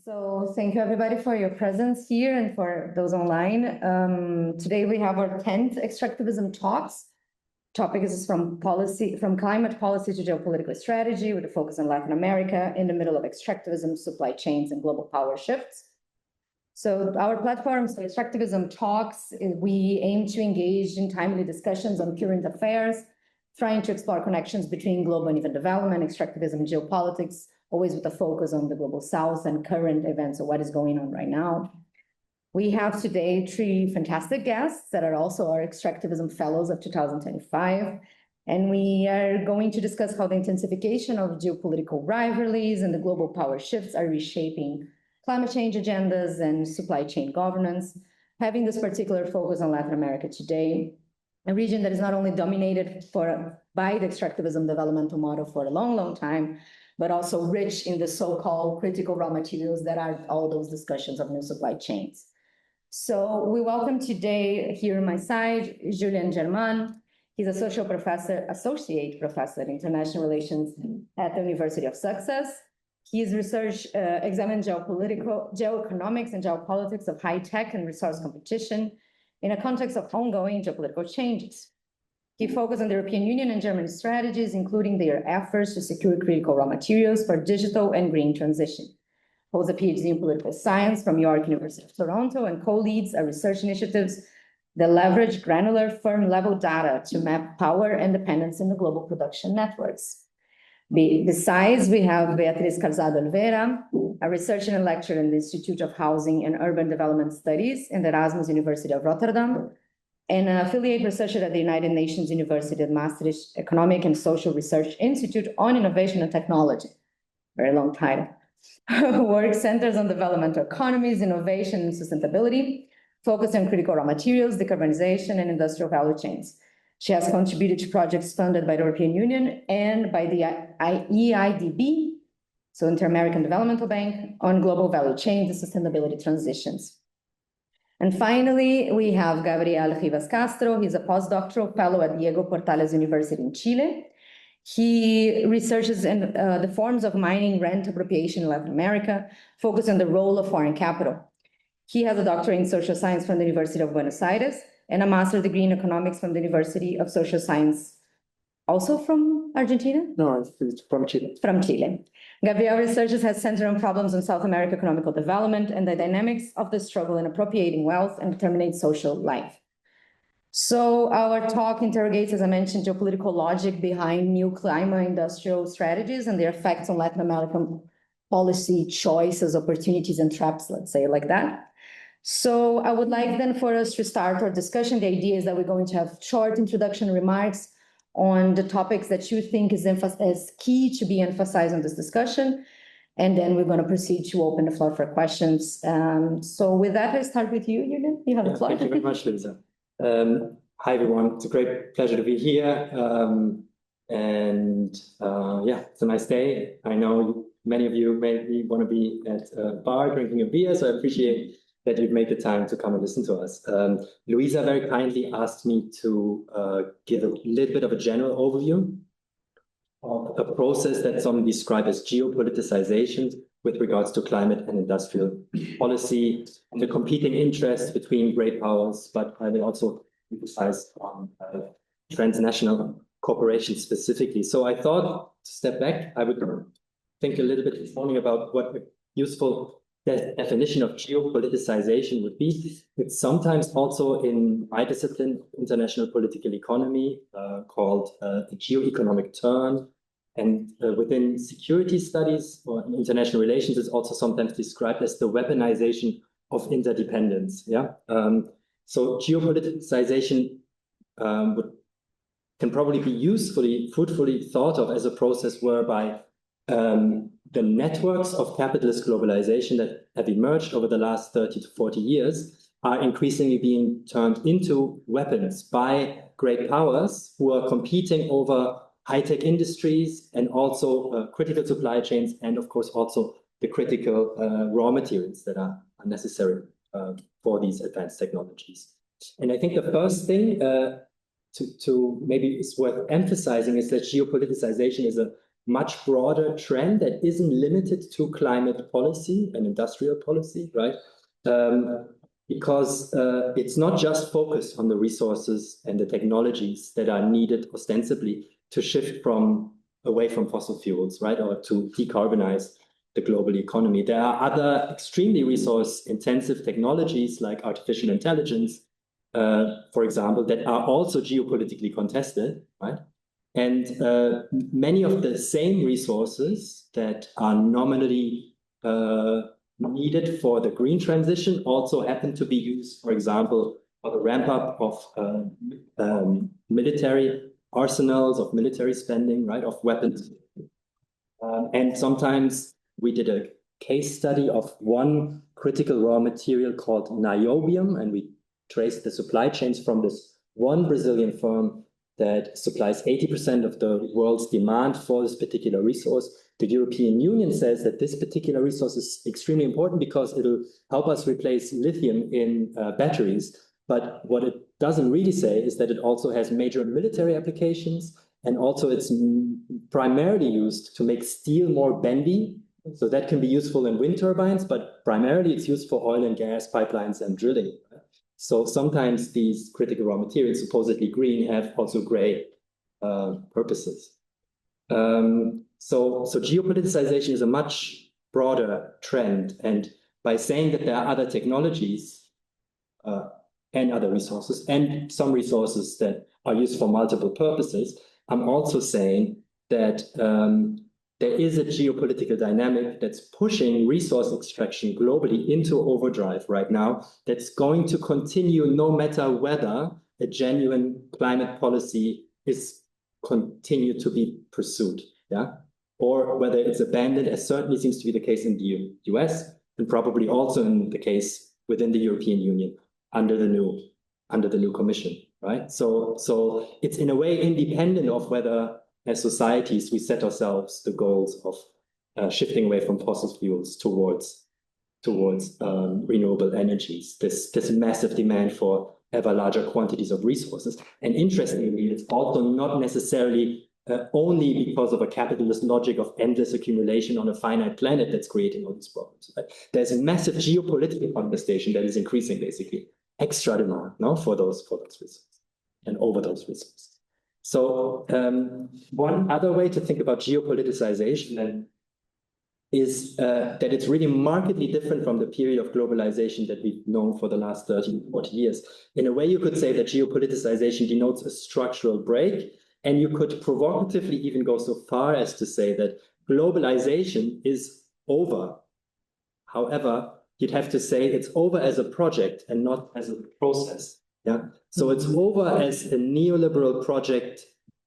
So thank you everybody for your presence here and for those online. Today we have our 10th Extractivism Talks. Topic is from climate policy to geopolitical strategy with a focus on Latin America in the middle of extractivism, supply chains, and global power shifts. So our platform, Extractivism Talks, we aim to engage in timely discussions on current affairs, trying to explore connections between global and even development, extractivism, and geopolitics, always with a focus on the global south and current events of what is going on right now. We have today 3 fantastic guests that are also our Extractivism Fellows of 2025. And we are going to discuss how the intensification of geopolitical rivalries and the global power shifts are reshaping climate change agendas and supply chain governance, having this particular focus on Latin America today, a region that is not only dominated by the extractivism developmental model for a long, long time, but also rich in the so-called critical raw materials that are all those discussions of new supply chains. So we welcome today here on my side, Julien Germain. He's associate professor in international relations at the University of Sussex. His research examined geoeconomics and geopolitics of high tech and resource competition in a context of ongoing geopolitical changes. He focused on the European Union and German strategies, including their efforts to secure critical raw materials for digital and green transition. Holds a PhD in political science from York University of Toronto and co-leads research initiatives that leverage granular firm-level data to map power and dependence in the global production networks. Besides, we have Beatriz Calzado Oliveira, a researcher and lecturer in the Institute of Housing and Urban Development Studies in the Erasmus University of Rotterdam, and an affiliate researcher at the United Nations University of Maastricht Economic and Social Research Institute on Innovation and Technology. Very long title. Work centers on developmental economies, innovation, and sustainability, focused on critical raw materials, decarbonization, and industrial value chains. She has contributed to projects funded by the European Union and by the EIDB, so Inter-American Developmental Bank, on global value chains and sustainability transitions. And finally, we have Gabriel Rivas Castro. He's a postdoctoral fellow at Diego Portales University in Chile. He researches in the forms of mining rent appropriation in Latin America, focused on the role of foreign capital. He has a doctorate in social science from the University of Buenos Aires and a master's degree in economics from the University of Social Science, also from Argentina? No, it's from Chile. From Chile. Gabriel researches has centered on problems in South America economical development and the dynamics of the struggle in appropriating wealth and determining social life. So our talk interrogates, as I mentioned, geopolitical logic behind new climate industrial strategies and their effects on Latin American policy choices, opportunities, and traps, let's say like that. So I would like then for us to start our discussion. The idea is that we're going to have short introduction remarks on the topics that you think is key to be emphasized in this discussion. And then we're going to proceed to open the floor for questions. So with that, I start with you, Julian. You have the floor. Thank you very much, Lisa. Hi, everyone. It's a great pleasure to be here. Yeah, it's a nice day. I know many of you maybe want to be at a bar drinking a beer, so I appreciate that you've made the time to come and listen to us. Luisa very kindly asked me to give a little bit of a general overview of a process that some describe as geopoliticization with regards to climate and industrial policy, and the competing interests between great powers, but I will also emphasize on transnational cooperation specifically. So I thought to step back, I would think a little bit this morning about what a useful definition of geopoliticization would be. It's sometimes also in my discipline, international political economy, called the geoeconomic turn. And within security studies or international relations, it's also sometimes described as the weaponization of interdependence. Yeah. So geopoliticization can probably be fruitfully thought of as a process whereby the networks of capitalist globalization that have emerged over the last 30 to 40 years are increasingly being turned into weapons by great powers who are competing over high-tech industries and also critical supply chains, and of course also the critical raw materials that are necessary for these advanced technologies. And I think the first thing to maybe is worth emphasizing is that geopoliticization is a much broader trend that isn't limited to climate policy and industrial policy, right? Because it's not just focused on the resources and the technologies that are needed ostensibly to shift away from fossil fuels, right, or to decarbonize the global economy. There are other extremely resource-intensive technologies like artificial intelligence, for example, that are also geopolitically contested, right? And many of the same resources that are nominally needed for the green transition also happen to be used, for example, for the ramp up of military arsenals, of military spending, right, of weapons. And sometimes we did a case study of one critical raw material called niobium, and we traced the supply chains from this one Brazilian firm that supplies 80% of the world's demand for this particular resource. The European Union says that this particular resource is extremely important because it'll help us replace lithium in batteries. But what it doesn't really say is that it also has major military applications, and also it's primarily used to make steel more bendy. So that can be useful in wind turbines, but primarily it's used for oil and gas pipelines and drilling. So sometimes these critical raw materials, supposedly green, have also gray purposes. So geopoliticization is a much broader trend. And by saying that there are other technologies and other resources, and some resources that are used for multiple purposes, I'm also saying that there is a geopolitical dynamic that's pushing resource extraction globally into overdrive right now, that's going to continue no matter whether a genuine climate policy is continued to be pursued, yeah, or whether it's abandoned, as certainly seems to be the case in the US, and probably also in the case within the European Union under the new Commission, right? So it's in a way independent of whether, as societies, we set ourselves the goals of shifting away from fossil fuels towards renewable energies. This massive demand for ever larger quantities of resources. And interestingly, it's also not necessarily only because of a capitalist logic of endless accumulation on a finite planet that's creating all these problems. Right? There's a massive geopolitical contestation that is increasing, basically, extra demand, no, for those resources and over those resources. So one other way to think about geopoliticization then is that it's really markedly different from the period of globalization that we've known for the last 30, 40 years. In a way, you could say that geopoliticization denotes a structural break, and you could provocatively even go so far as to say that globalization is over. However, you'd have to say it's over as a project and not as a process. Yeah, so it's over as a neoliberal project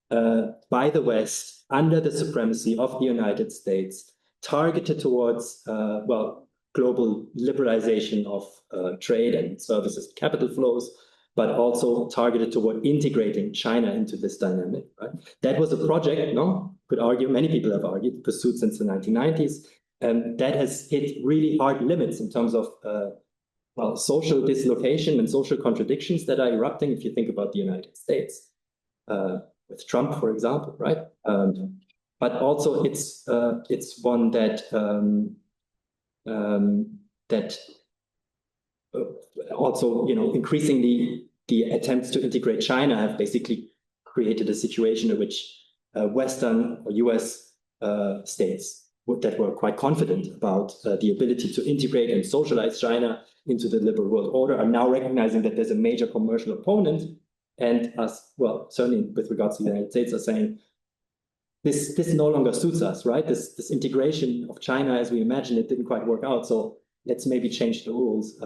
by the West under the supremacy of the United States, targeted towards global liberalization of trade and services and capital flows, but also targeted toward integrating China into this dynamic. Right? That was a project, no? Could argue, many people have argued, pursued since the 1990s, and that has hit really hard limits in terms of social dislocation and social contradictions that are erupting. If you think about the United States, with Trump, for example, right? But also it's one that also, increasingly the attempts to integrate China have basically created a situation in which Western or US states that were quite confident about the ability to integrate and socialize China into the liberal world order are now recognizing that there's a major commercial opponent, and certainly with regards to the United States, are saying this no longer suits us, right? This integration of China as we imagined it didn't quite work out, so let's maybe change the rules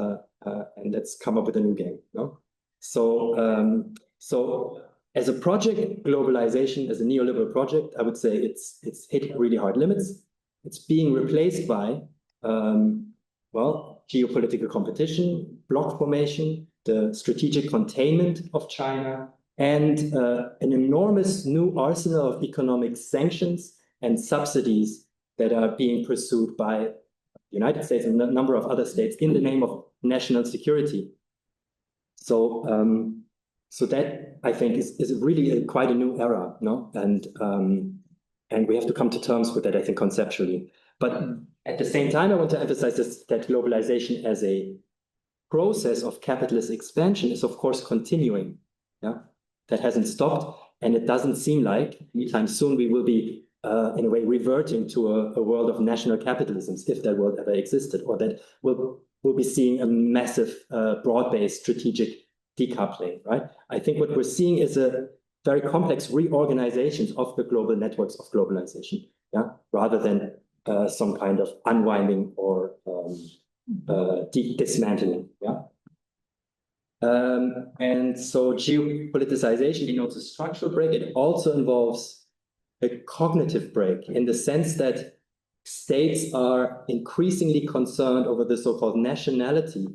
and let's come up with a new game. No, so as a project, globalization as a neoliberal project, I would say it's hit really hard limits. It's being replaced by geopolitical competition, bloc formation, the strategic containment of China, and an enormous new arsenal of economic sanctions and subsidies that are being pursued by the United States and a number of other states in the name of national security. So that, I think, is really quite a new era, no? And we have to come to terms with that, I think, conceptually. But at the same time, I want to emphasize this, that globalization as a process of capitalist expansion is, of course, continuing. Yeah, that hasn't stopped. And it doesn't seem like anytime soon we will be, in a way, reverting to a world of national capitalisms, if that world ever existed, or that we'll be seeing a massive, broad-based strategic decoupling, right? I think what we're seeing is a very complex reorganizations of the global networks of globalization, yeah, rather than some kind of unwinding or dismantling, yeah. And so geopoliticization denotes a structural break. It also involves a cognitive break in the sense that states are increasingly concerned over the so-called nationality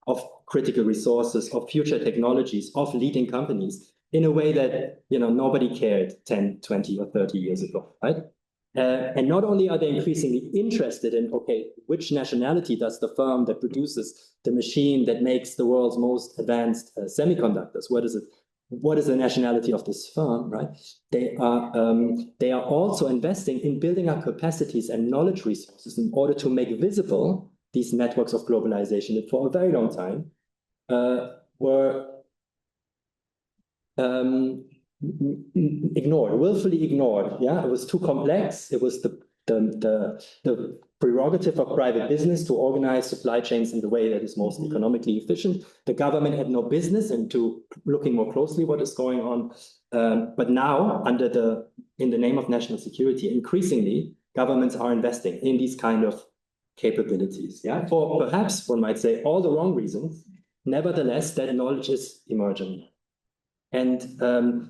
of critical resources, of future technologies, of leading companies in a way that, you know, nobody cared 10, 20 or 30 years ago, right? And not only are they increasingly interested in, okay, which nationality does the firm that produces the machine that makes the world's most advanced semiconductors, what is the nationality of this firm, right? They are also investing in building up capacities and knowledge resources in order to make visible these networks of globalization that for a very long time were ignored, willfully ignored. Yeah, it was too complex. It was the prerogative of private business to organize supply chains in the way that is most economically efficient. The government had no business into looking more closely what is going on. But now, in the name of national security, increasingly governments are investing in these kind of capabilities. Yeah, for perhaps one might say all the wrong reasons. Nevertheless, that knowledge is emerging. And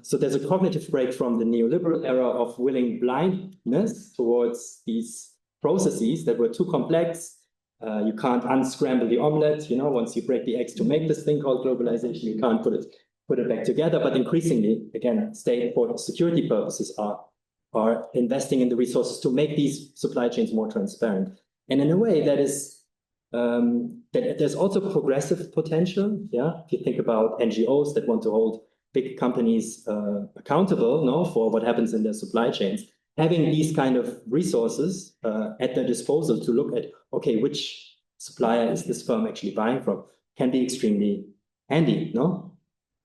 so there's a cognitive break from the neoliberal era of willing blindness towards these processes that were too complex. You can't unscramble the omelette, you know, once you break the eggs to make this thing called globalization, you can't put it back together. But increasingly, again, state for security purposes are investing in the resources to make these supply chains more transparent. And in a way that is that there's also progressive potential. Yeah, if you think about NGOs that want to hold big companies accountable, no, for what happens in their supply chains, having these kind of resources at their disposal to look at, okay, which supplier is this firm actually buying from, can be extremely handy, no?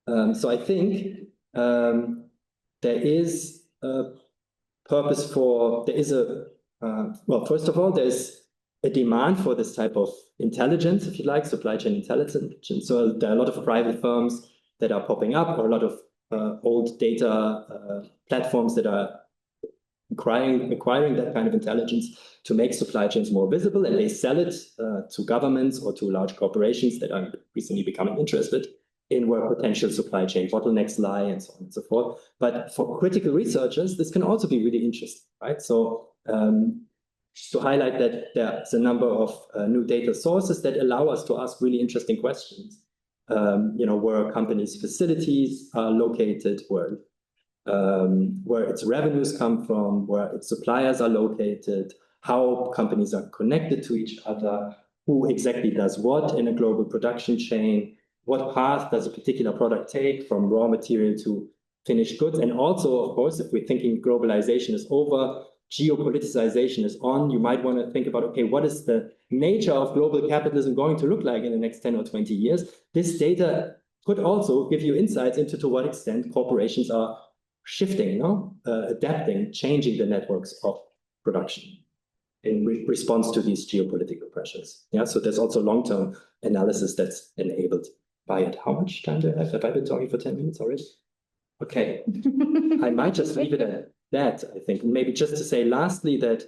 So I think there is a purpose for, well, first of all, there's a demand for this type of intelligence, if you like, supply chain intelligence. So there are a lot of private firms that are popping up, or a lot of old data platforms that are acquiring that kind of intelligence to make supply chains more visible, and they sell it to governments or to large corporations that are recently becoming interested in where potential supply chain bottlenecks lie and so on and so forth. But for critical researchers, this can also be really interesting, right? So just to highlight that there's a number of new data sources that allow us to ask really interesting questions. You know, where companies' facilities are located, where its revenues come from, where its suppliers are located, how companies are connected to each other, who exactly does what in a global production chain, what path does a particular product take from raw material to finished goods. And also, of course, if we're thinking globalization is over, geopoliticization is on, you might want to think about, okay, what is the nature of global capitalism going to look like in the next 10 or 20 years? This data could also give you insights into to what extent corporations are shifting, you know, adapting, changing the networks of production in response to these geopolitical pressures. Yeah, so there's also long-term analysis that's enabled by it. How much time do I have? Have I been talking for 10 minutes already? Okay, I might just leave it at that, I think. Maybe just to say lastly that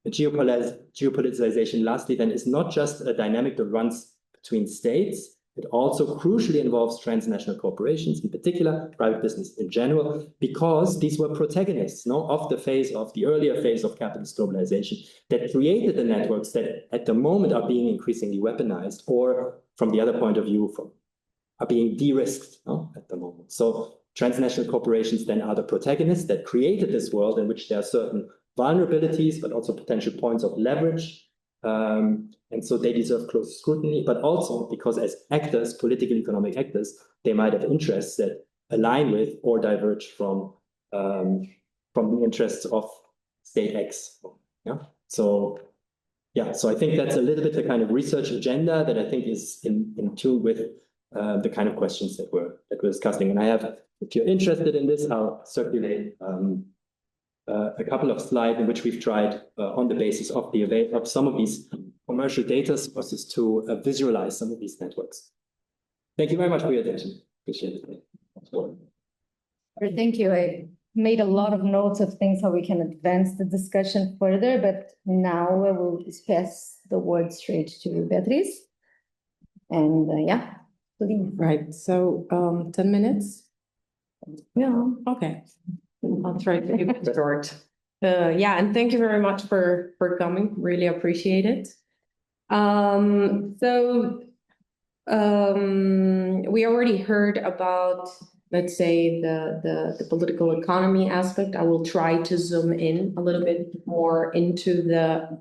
geopoliticization, lastly, then is not just a dynamic that runs between states. It also crucially involves transnational corporations, in particular, private business in general, because these were protagonists, no, of the earlier phase of capitalist globalization that created the networks that at the moment are being increasingly weaponized, or from the other point of view, are being de-risked, no, at the moment. So transnational corporations then are the protagonists that created this world in which there are certain vulnerabilities, but also potential points of leverage. And so they deserve close scrutiny, but also because as actors, political economic actors, they might have interests that align with or diverge from the interests of state X. Yeah. So yeah, so I think that's a little bit the kind of research agenda that I think is in tune with the kind of questions that we're discussing. And I have, if you're interested in this, I'll circulate a couple of slides in which we've tried on the basis of some of these commercial data sources to visualize some of these networks. Thank you very much for your attention. Appreciate it. Thank you. I made a lot of notes of things how we can advance the discussion further, but now I will pass the word straight to Beatriz. And yeah, please. Right. So 10 minutes? Yeah. Okay. I'll try to keep it short. Yeah, and thank you very much for coming. Really appreciate it. We already heard about, let's say, the political economy aspect. I will try to zoom in a little bit more into the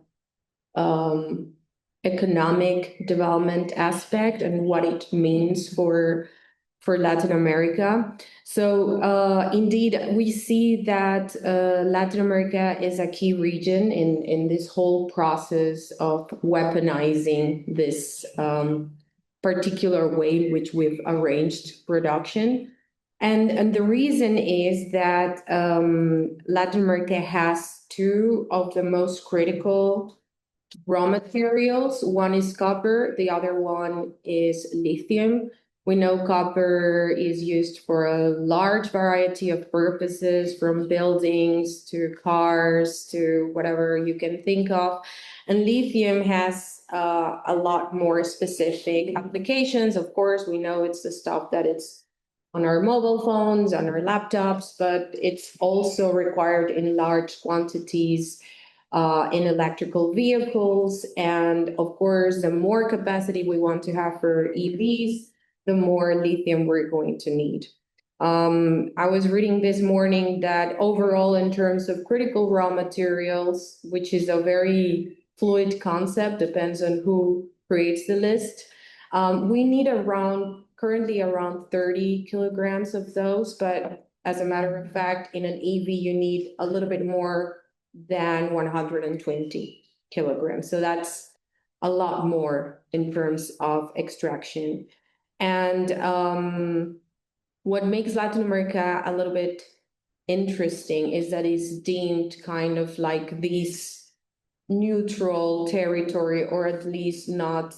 economic development aspect and what it means for Latin America. So indeed, we see that Latin America is a key region in this whole process of weaponizing this particular way in which we've arranged production. And the reason is that Latin America has two of the most critical raw materials. One is copper, the other one is lithium. We know copper is used for a large variety of purposes, from buildings to cars to whatever you can think of. And lithium has a lot more specific applications. Of course, we know it's the stuff that it's on our mobile phones, on our laptops, but it's also required in large quantities in electrical vehicles. And of course, the more capacity we want to have for EVs, the more lithium we're going to need. I was reading this morning that overall, in terms of critical raw materials, which is a very fluid concept, depends on who creates the list, we need currently around 30 kilograms of those. But as a matter of fact, in an EV, you need a little bit more than 120 kilograms. So that's a lot more in terms of extraction. And what makes Latin America a little bit interesting is that it's deemed kind of like this neutral territory, or at least not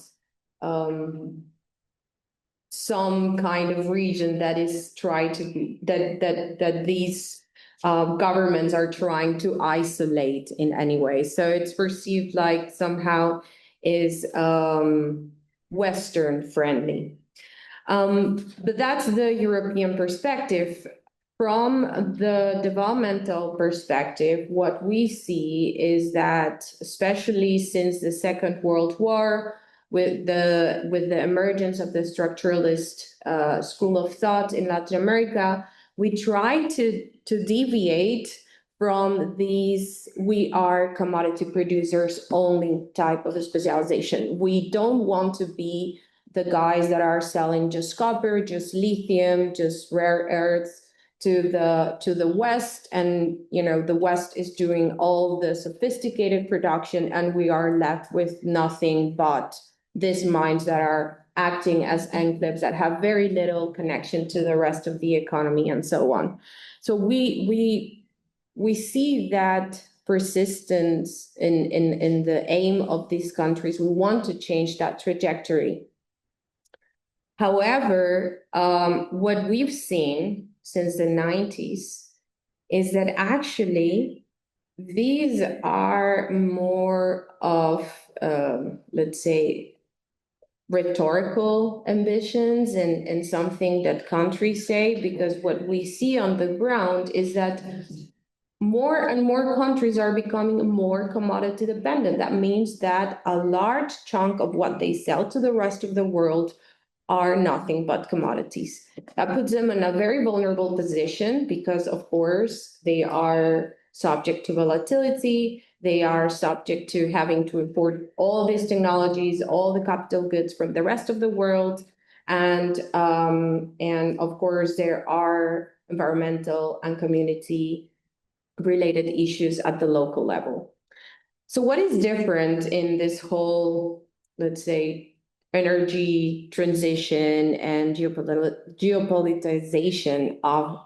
some kind of region that is trying to be that these governments are trying to isolate in any way. So it's perceived like somehow is Western friendly. But that's the European perspective. From the developmental perspective, what we see is that, especially since the Second World War, with the emergence of the structuralist school of thought in Latin America, we try to deviate from these "we are commodity producers only" type of specialization. We don't want to be the guys that are selling just copper, just lithium, just rare earths to the West, and the West is doing all the sophisticated production, and we are left with nothing but these mines that are acting as enclaves that have very little connection to the rest of the economy and so on. So we see that persistence in the aim of these countries. We want to change that trajectory. However, what we've seen since the 90s is that actually these are more of, let's say, rhetorical ambitions and something that countries say, because what we see on the ground is that more and more countries are becoming more commodity dependent. That means that a large chunk of what they sell to the rest of the world are nothing but commodities. That puts them in a very vulnerable position because, of course, they are subject to volatility. They are subject to having to import all these technologies, all the capital goods from the rest of the world. And of course, there are environmental and community related issues at the local level. So what is different in this whole, let's say, energy transition and geopolitization of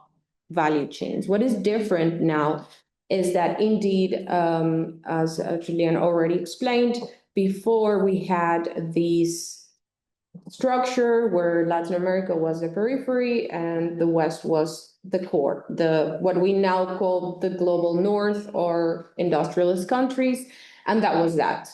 value chains? What is different now is that indeed, as Julian already explained, before we had these structure where Latin America was the periphery and the West was the core, the what we now call the global North or industrialist countries, and that was that.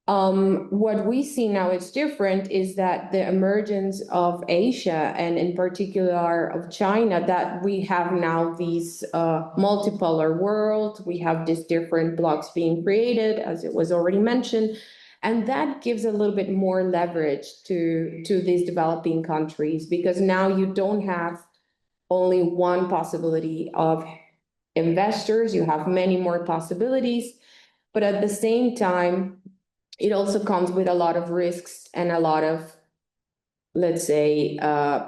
What we see now is different is that the emergence of Asia and in particular of China, that we have now these multipolar world, we have these different blocks being created, as it was already mentioned, and that gives a little bit more leverage to these developing countries, because now you don't have only one possibility of investors, you have many more possibilities, but at the same time, it also comes with a lot of risks and a lot of, let's say,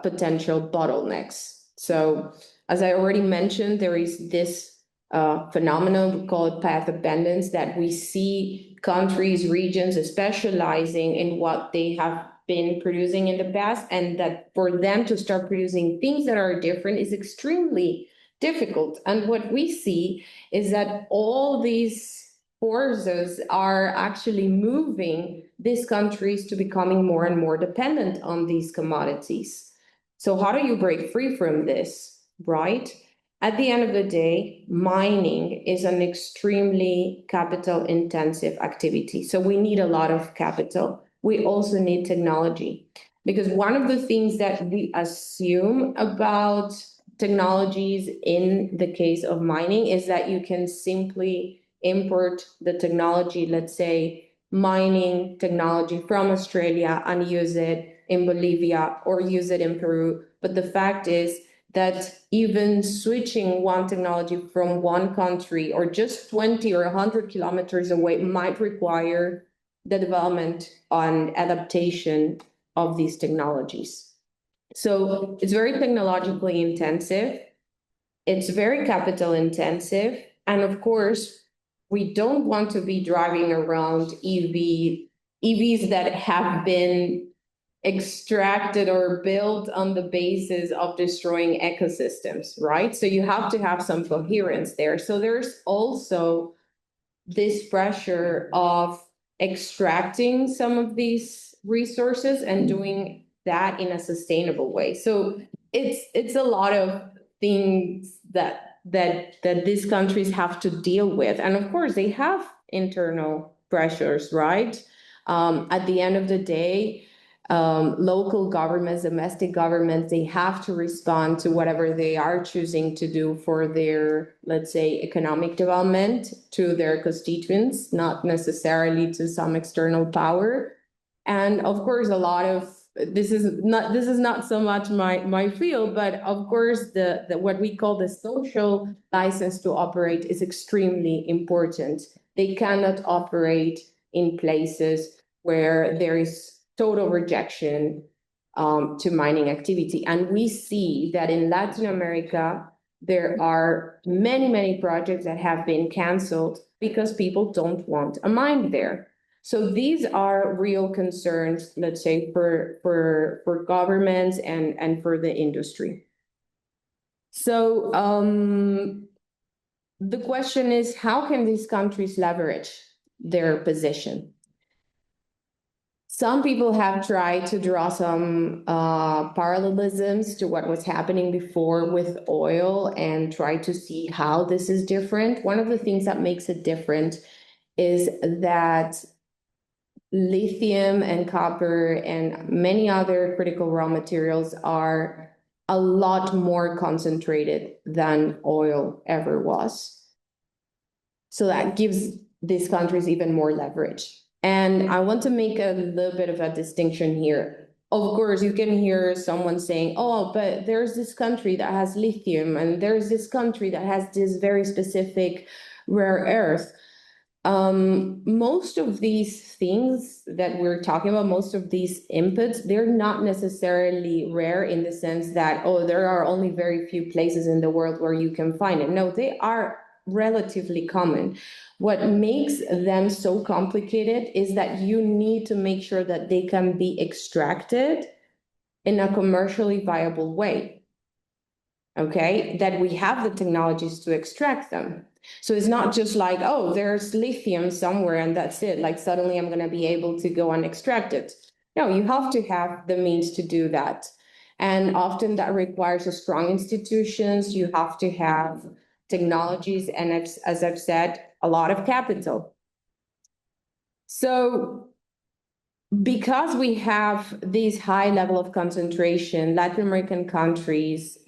potential bottlenecks. So as I already mentioned, there is this phenomenon, we call it path abundance, that we see countries, regions specializing in what they have been producing in the past, and that for them to start producing things that are different is extremely difficult. And what we see is that all these forces are actually moving these countries to becoming more and more dependent on these commodities. So how do you break free from this, right? At the end of the day, mining is an extremely capital intensive activity. So we need a lot of capital. We also need technology, because one of the things that we assume about technologies in the case of mining is that you can simply import the technology, let's say mining technology from Australia, and use it in Bolivia or use it in Peru. But the fact is that even switching one technology from one country or just 20 or 100 kilometers away might require the development and adaptation of these technologies. So it's very technologically intensive. It's very capital intensive. And of course, we don't want to be driving around EVs that have been extracted or built on the basis of destroying ecosystems, right? So you have to have some coherence there. So there's also this pressure of extracting some of these resources and doing that in a sustainable way. So it's a lot of things that these countries have to deal with. And of course, they have internal pressures, right? At the end of the day, local governments, domestic governments, they have to respond to whatever they are choosing to do for their, let's say, economic development to their constituents, not necessarily to some external power. And of course, a lot of this is not so much my field, but of course, the what we call the social license to operate is extremely important. They cannot operate in places where there is total rejection to mining activity. And we see that in Latin America, there are many projects that have been canceled because people don't want a mine there. So these are real concerns, let's say, for governments and for the industry. So the question is, how can these countries leverage their position? Some people have tried to draw some parallelisms to what was happening before with oil and try to see how this is different. One of the things that makes it different is that lithium and copper and many other critical raw materials are a lot more concentrated than oil ever was. So that gives these countries even more leverage. And I want to make a little bit of a distinction here. Of course, you can hear someone saying, oh, but there's this country that has lithium, and there's this country that has this very specific rare earth. Most of these things that we're talking about, most of these inputs, they're not necessarily rare in the sense that, oh, there are only very few places in the world where you can find it. No, they are relatively common. What makes them so complicated is that you need to make sure that they can be extracted in a commercially viable way. Okay, that we have the technologies to extract them. So it's not just like, oh, there's lithium somewhere and that's it. Like suddenly I'm going to be able to go and extract it. No, you have to have the means to do that. And often that requires a strong institutions. You have to have technologies and, as I've said, a lot of capital. So because we have this high level of concentration, Latin American countries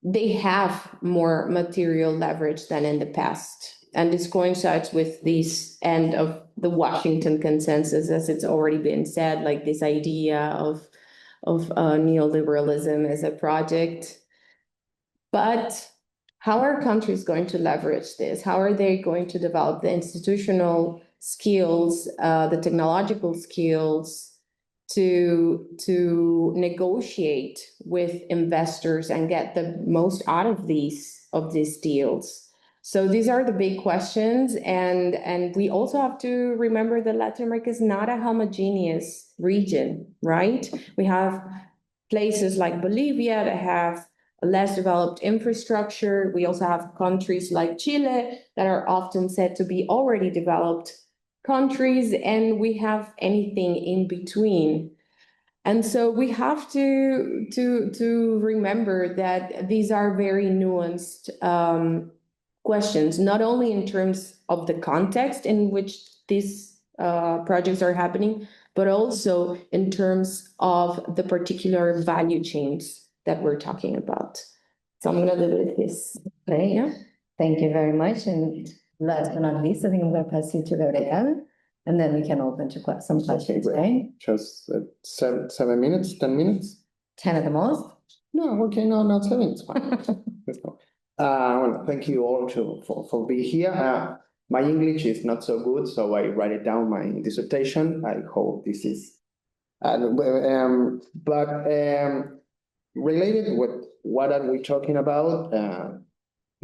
they have more material leverage than in the past. And this coincides with this end of the Washington Consensus, as it's already been said, like this idea of neoliberalism as a project. But how are countries going to leverage this? How are they going to develop the institutional skills, the technological skills to negotiate with investors and get the most out of these deals? So these are the big questions, and we also have to remember that Latin America is not a homogeneous region, right? We have places like Bolivia that have a less developed infrastructure. We also have countries like Chile that are often said to be already developed countries, and we have anything in between. And so we have to remember that these are very nuanced questions, not only in terms of the context in which these projects are happening, but also in terms of the particular value chains that we're talking about. So I'm going to leave it at this. Great. Yeah. Thank you very much. And last but not least, I think I'm going to pass you to Gabriel, and then we can open to some questions, right? Just 7 minutes, 10 minutes? 10 at the most? No, okay, no, not 7, it's fine. Let's go. Well, thank you all for being here. My English is not so good, so I write it down my dissertation. I hope this is, related with what are we talking about?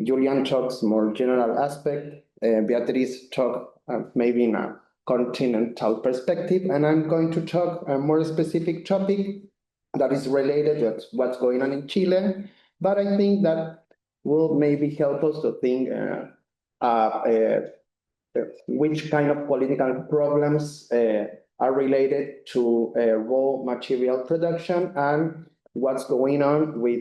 Julian talks more general aspect. Beatriz talk maybe in a continental perspective, and I'm going to talk a more specific topic that is related to what's going on in Chile. But I think that will maybe help us to think which kind of political problems are related to raw material production and what's going on with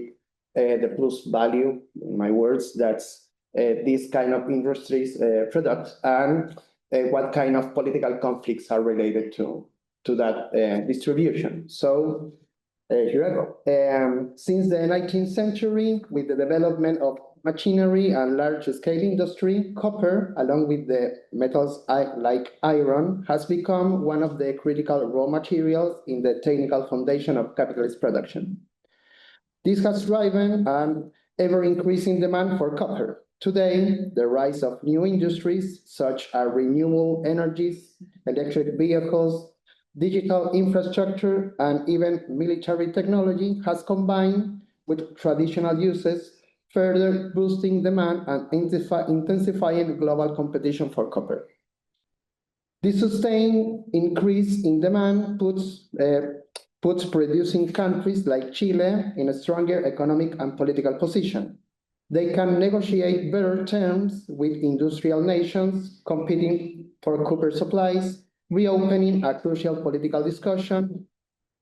the plus value, in my words, that's these kind of industries products, and what kind of political conflicts are related to that distribution. So here I go. Since the 19th century, with the development of machinery and large-scale industry, copper, along with the metals like iron, has become one of the critical raw materials in the technical foundation of capitalist production. This has driven an ever-increasing demand for copper. Today, the rise of new industries such as renewable energies, electric vehicles, digital infrastructure, and even military technology has combined with traditional uses, further boosting demand and intensifying global competition for copper. This sustained increase in demand puts producing countries like Chile in a stronger economic and political position. They can negotiate better terms with industrial nations competing for copper supplies, reopening a crucial political discussion.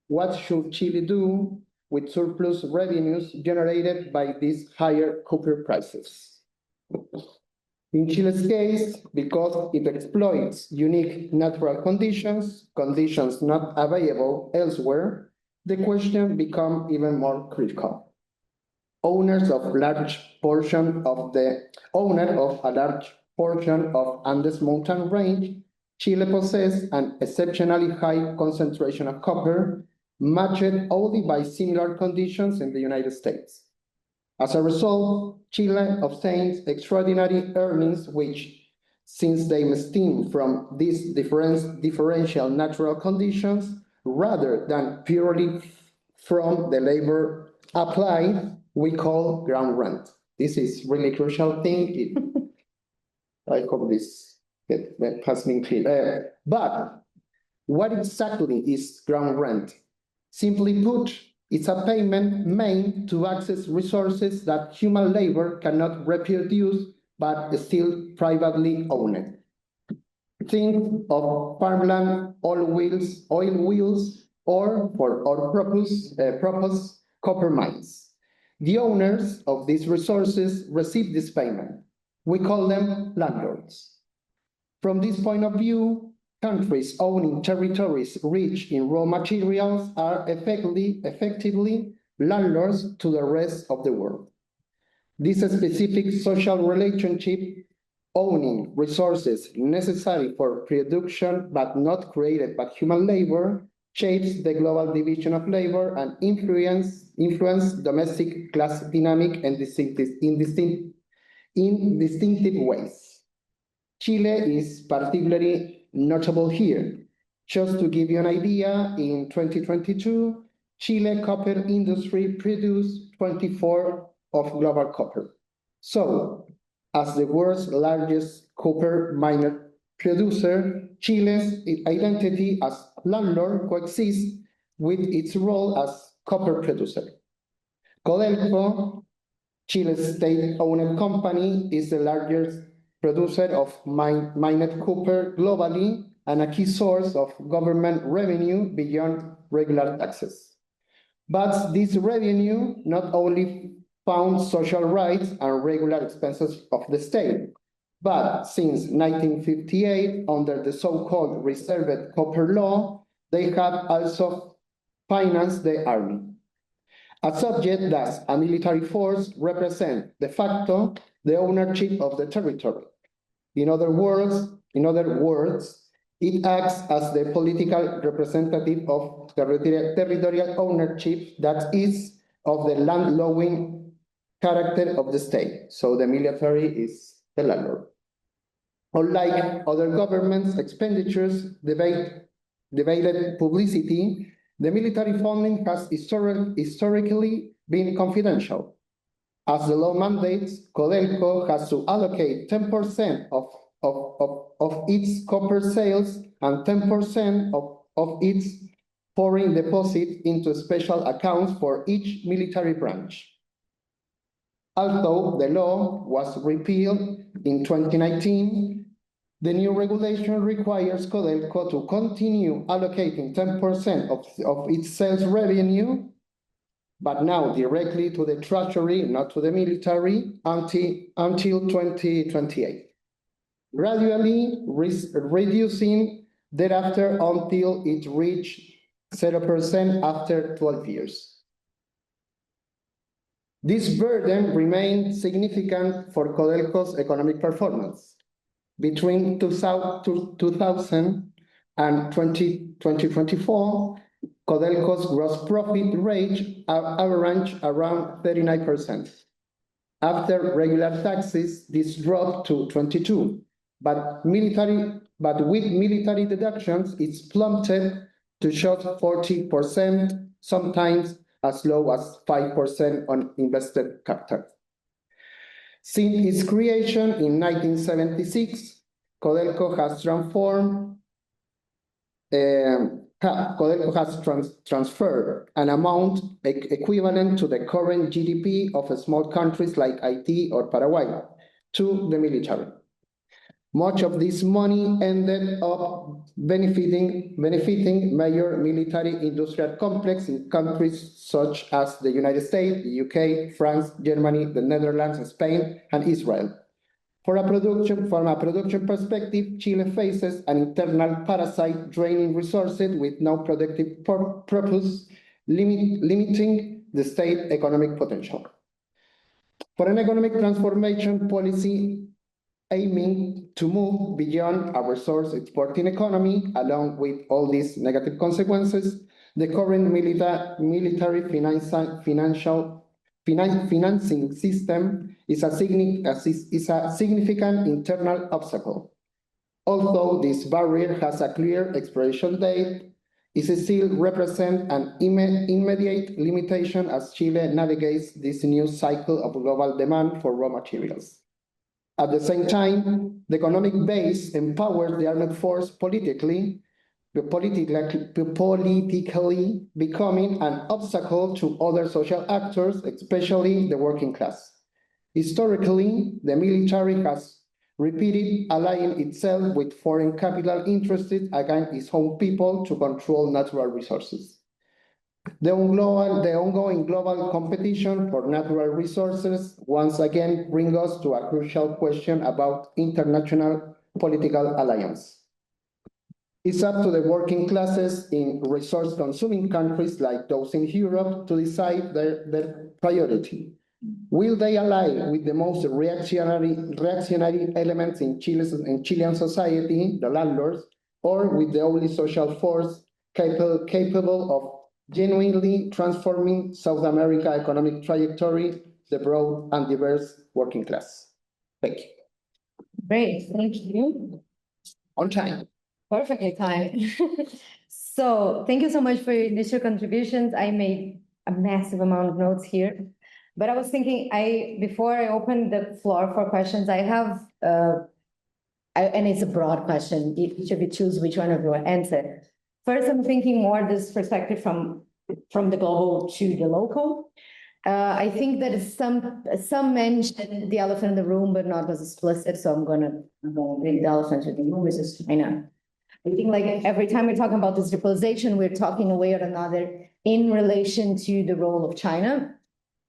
What should Chile do with surplus revenues generated by these higher copper prices? In Chile's case, because it exploits unique natural conditions not available elsewhere, the question becomes even more critical. Owners of a large portion of Andes mountain range, Chile possesses an exceptionally high concentration of copper, matched only by similar conditions in the United States. As a result, Chile obtains extraordinary earnings which, since they stem from these differential natural conditions, rather than purely from the labor applied, we call ground rent. this is really crucial thing. I hope this has been clear. But what exactly is ground rent? Simply put, it's a payment made to access resources that human labor cannot reproduce but still privately owned. Think of farmland, oil wheels, or for our purpose, copper mines. The owners of these resources receive this payment. We call them landlords. From this point of view, countries owning territories rich in raw materials are effectively landlords to the rest of the world. This specific social relationship, owning resources necessary for production but not created by human labor, shapes the global division of labor and influence domestic class dynamic and in distinctive ways. Chile is particularly notable here. Just to give you an idea, in 2022, Chile copper industry produced 24% of global copper. So, as the world's largest copper miner producer, Chile's identity as landlord coexists with its role as copper producer. Codelco, Chile's state-owned company, is the largest producer of mined copper globally and a key source of government revenue beyond regular taxes. But this revenue not only funds social rights and regular expenses of the state, but since 1958, under the so-called reserved copper law, they have also financed the army. A subject thus a military force represents de facto the ownership of the territory. In other words, it acts as the political representative of territorial ownership that is of the landlording character of the state. So the military is the landlord. Unlike other governments' expenditures, debated publicity, the military funding has historically been confidential. As the law mandates, Codelco has to allocate 10% of its copper sales and 10% of its foreign deposit into special accounts for each military branch. Although the law was repealed in 2019, the new regulation requires Codelco to continue allocating 10% of its sales revenue, but now directly to the treasury, not to the military, until 2028, gradually reducing thereafter until it reached 0% after 12 years. This burden remained significant for Codelco's economic performance. Between 2000 and 2024, Codelco's gross profit rate averaged around 39%. After regular taxes, this dropped to 22%, but with military deductions, it's plummeted to just 40%, sometimes as low as 5% on invested capital. Since its creation in 1976, Codelco has transferred an amount equivalent to the current GDP of small countries like Haiti or Paraguay to the military. Much of this money ended up benefiting major military industrial complex in countries such as the United States, the UK, France, Germany, the Netherlands, Spain, and Israel. From a production perspective, Chile faces an internal parasite draining resources with no productive purpose, limiting the state economic potential. For an economic transformation policy aiming to move beyond a resource exporting economy, along with all these negative consequences, the current military financing system is a significant internal obstacle. Although this barrier has a clear expiration date, it still represents an immediate limitation as Chile navigates this new cycle of global demand for raw materials. At the same time, the economic base empowers the armed force politically becoming an obstacle to other social actors, especially the working class. Historically, the military has repeated allying itself with foreign capital interests against its own people to control natural resources. The ongoing global competition for natural resources once again brings us to a crucial question about international political alliance. It's up to the working classes in resource-consuming countries like those in Europe to decide their priority. Will they ally with the most reactionary elements in Chilean society, the landlords, or with the only social force capable of genuinely transforming South America's economic trajectory, the broad and diverse working class? Thank you. Great, thank you. On time. Perfectly timed. So thank you so much for your initial contributions. I made a massive amount of notes here, but I was thinking, before I open the floor for questions, I have, and it's a broad question. Each of you choose which one of you will answer. First, I'm thinking more this perspective from the global to the local. I think that some mentioned the elephant in the room, but not as explicit. So I'm gonna bring the elephant in the room, which is China. I think like every time we're talking about this globalization, we're talking a way or another in relation to the role of China,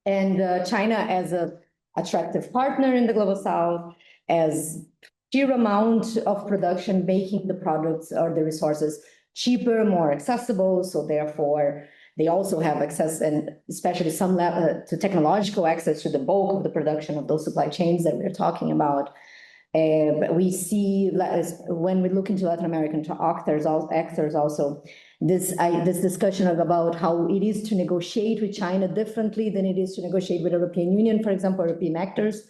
and China as an attractive partner in the global South, as sheer amount of production, making the products or the resources cheaper, more accessible. So therefore, they also have access, and especially some level to technological access to the bulk of the production of those supply chains that we're talking about. But we see when we look into Latin American actors also this discussion about how it is to negotiate with China differently than it is to negotiate with the European Union, for example, European actors,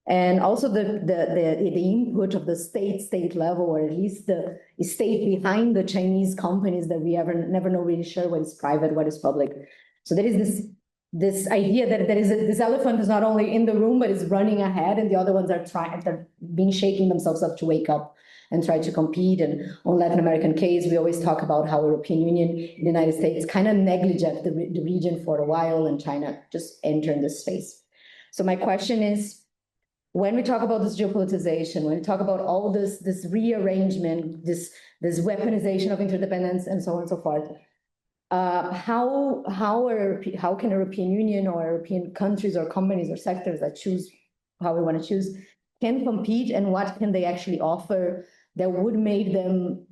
and also the input of the state level, or at least the state behind the Chinese companies that we never know really sure what is private, what is public. So there is this idea that this elephant is not only in the room, but is running ahead, and the other ones they're shaking themselves up to wake up and try to compete. And on Latin American case, we always talk about how European Union, the United States kind of negligent the region for a while, and China just entered this space. So my question is, when we talk about this geopolitization, when we talk about all this rearrangement, this weaponization of interdependence and so on and so forth, how can European Union or European countries or companies or sectors that choose how we want to choose can compete, and what can they actually offer that would make them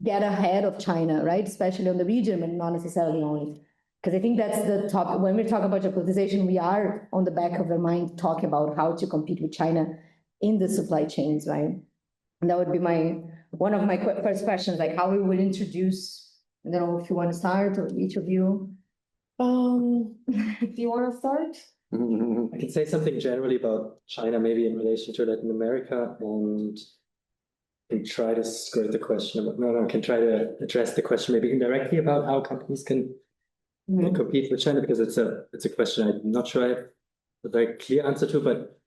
get ahead of China, right? Especially on the region, but not necessarily only. Because I think that's the top. When we talk about geopolitization, we are on the back of their mind talking about how to compete with China in the supply chains, right? And that would be one of my first questions, like how we would introduce. I don't know if you want to start, or each of you. Do you want to start? I can say something generally about China, maybe in relation to Latin America, and try to skirt the question. I can try to address the question maybe indirectly about how companies can compete with China, because it's a question I'm not sure I have a very clear answer to, but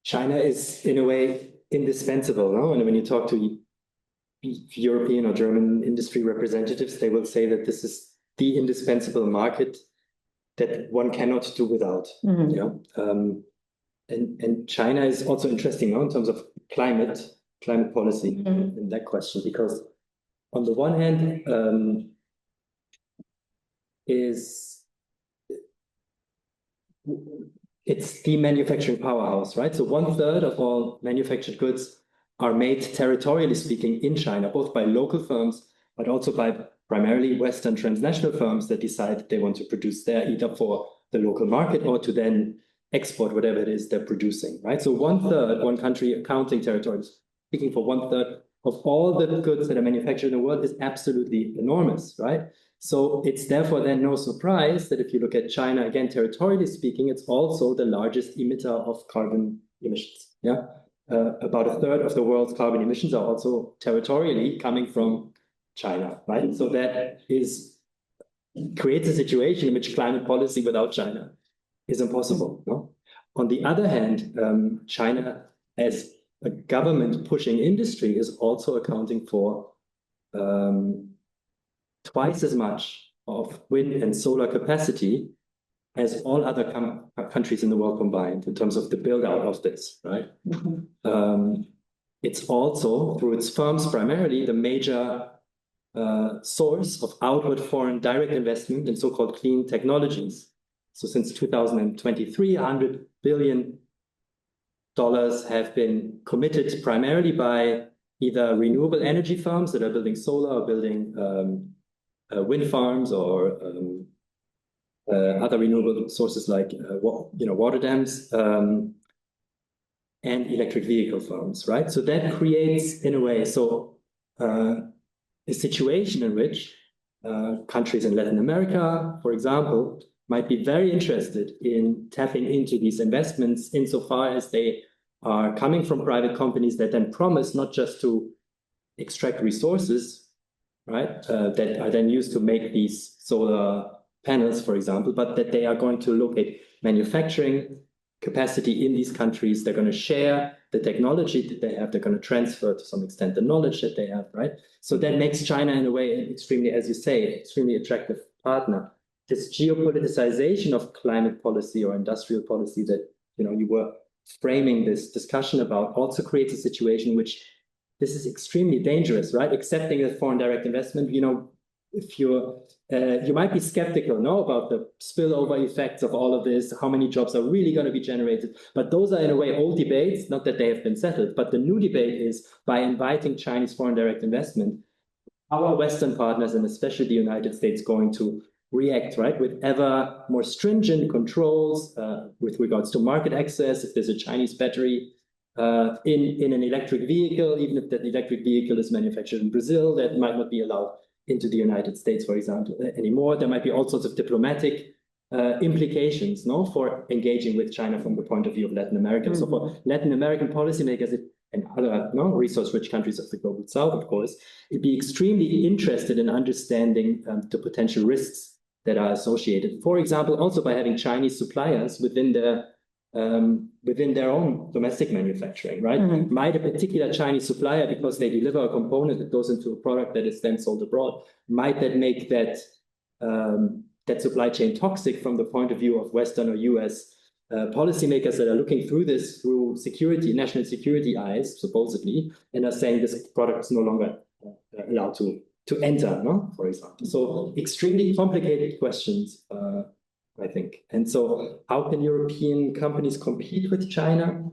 China is in a way indispensable, no? And when you talk to European or German industry representatives, they will say that this is the indispensable market that one cannot do without. You know? And China is also interesting, no? In terms of climate policy in that question, because on the one hand, it's the manufacturing powerhouse, right? So 1/3 of all manufactured goods are made, territorially speaking, in China, both by local firms, but also by primarily Western transnational firms that decide they want to produce there, either for the local market or to then export whatever it is they're producing, right? So 1/3, one country accounting territories, speaking for 1/3 of all the goods that are manufactured in the world, is absolutely enormous, right? So it's therefore then no surprise that if you look at China, again, territorially speaking, it's also the largest emitter of carbon emissions, yeah? about a third of the world's carbon emissions are also territorially coming from China, right? So that creates a situation in which climate policy without China is impossible. No? On the other hand, China as a government pushing industry is also accounting for twice as much of wind and solar capacity as all other countries in the world combined in terms of the build out of this, right? It's also, through its firms primarily, the major source of outward foreign direct investment in so-called clean technologies. So since 2023, $100 billion have been committed primarily by either renewable energy firms that are building solar or building wind farms or other renewable sources like water dams and electric vehicle firms, right? So that creates, in a way, a situation in which countries in Latin America, for example, might be very interested in tapping into these investments insofar as they are coming from private companies that then promise not just to extract resources, right, that are then used to make these solar panels, for example, but that they are going to locate manufacturing capacity in these countries. They're going to share the technology that they have. They're going to transfer to some extent the knowledge that they have, right? So that makes China, in a way, an extremely, as you say, extremely attractive partner. This geopoliticization of climate policy or industrial policy that you were framing this discussion about also creates a situation in which this is extremely dangerous, right? Accepting a foreign direct investment, if you might be skeptical, about the spillover effects of all of this, how many jobs are really going to be generated. But those are, in a way, old debates, not that they have been settled. But the new debate is, by inviting Chinese foreign direct investment, our Western partners, and especially the United States, going to react, right, with ever more stringent controls with regards to market access. If there's a Chinese battery in an electric vehicle, even if that electric vehicle is manufactured in Brazil, that might not be allowed into the United States, for example, anymore. There might be all sorts of diplomatic implications, for engaging with China from the point of view of Latin America. Mm-hmm. So for Latin American policymakers and other resource-rich countries of the global South, of course, it'd be extremely interested in understanding the potential risks that are associated. For example, also by having Chinese suppliers within their own domestic manufacturing, right? Mm-hmm. Might a particular Chinese supplier, because they deliver a component that goes into a product that is then sold abroad, might that make that supply chain toxic from the point of view of Western or US policymakers that are looking through this through national security eyes, supposedly, and are saying this product is no longer allowed to enter, for example. So extremely complicated questions, I think. And so how can European companies compete with China?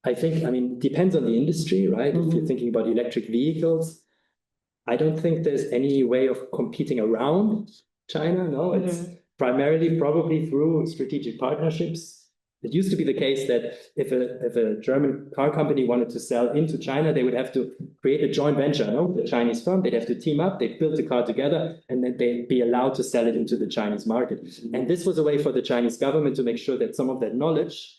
I think, depends on the industry, right? Mm-hmm. If you're thinking about electric vehicles, I don't think there's any way of competing around China. No, mm-hmm. It's primarily probably through strategic partnerships. It used to be the case that if a German car company wanted to sell into China, they would have to create a joint venture, with a Chinese firm. They'd have to team up, they'd build the car together, and then they'd be allowed to sell it into the Chinese market. And this was a way for the Chinese government to make sure that some of that knowledge,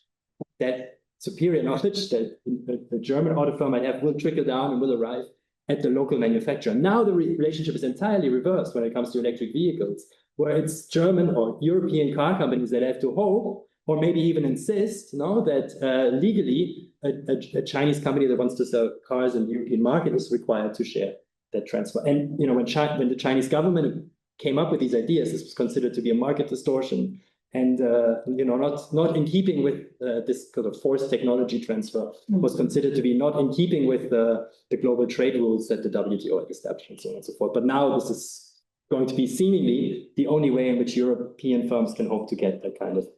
that superior knowledge that the German auto firm might have, will trickle down and will arrive at the local manufacturer. Now the relationship is entirely reversed when it comes to electric vehicles, where it's German or European car companies that have to hope, or maybe even insist, that legally a Chinese company that wants to sell cars in the European market is required to share that transfer. And when the Chinese government came up with these ideas, this was considered to be a market distortion, and not in keeping with this kind of forced technology transfer. Was considered to be not in keeping with the global trade rules that the WTO had established, and so on and so forth. But now this is going to be seemingly the only way in which European firms can hope to get that kind of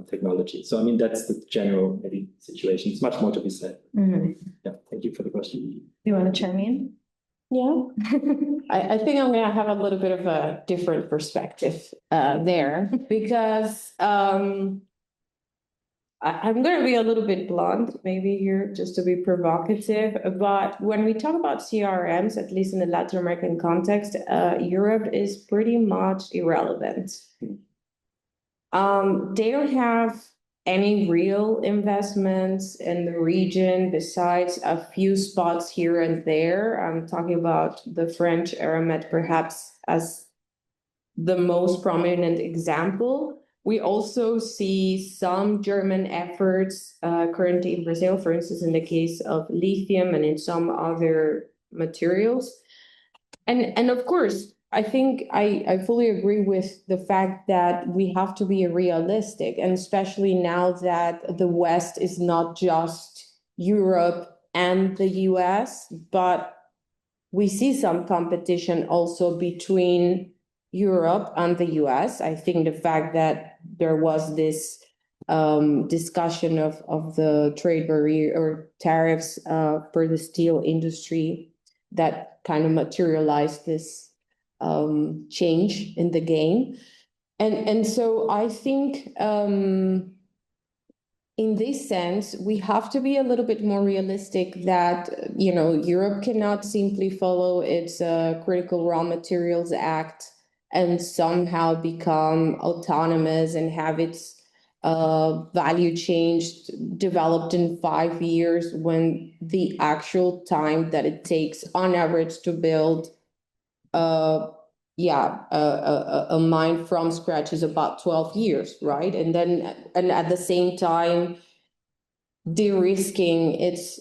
technology. So that's the general maybe situation. It's much more to be said. Mm-hmm. Yeah, thank you for the question. Do you want to chime in? Yeah, I think I'm going to have a little bit of a different perspective there, because I'm going to be a little bit blunt maybe here, just to be provocative. But when we talk about CRMs, at least in the Latin American context, Europe is pretty much irrelevant. They don't have any real investments in the region besides a few spots here and there. I'm talking about the French Aramet perhaps as the most prominent example. We also see some German efforts currently in Brazil, for instance, in the case of lithium and in some other materials. And of course, I think I fully agree with the fact that we have to be realistic, and especially now that the West is not just Europe and the US, but we see some competition also between Europe and the US. I think the fact that there was this discussion of the trade barrier or tariffs for the steel industry that kind of materialized this change in the game. And so I think in this sense, we have to be a little bit more realistic that, Europe cannot simply follow its Critical Raw Materials Act and somehow become autonomous and have its value chain developed in 5 years when the actual time that it takes on average to build a mine from scratch is about 12 years, right? And at the same time, de-risking its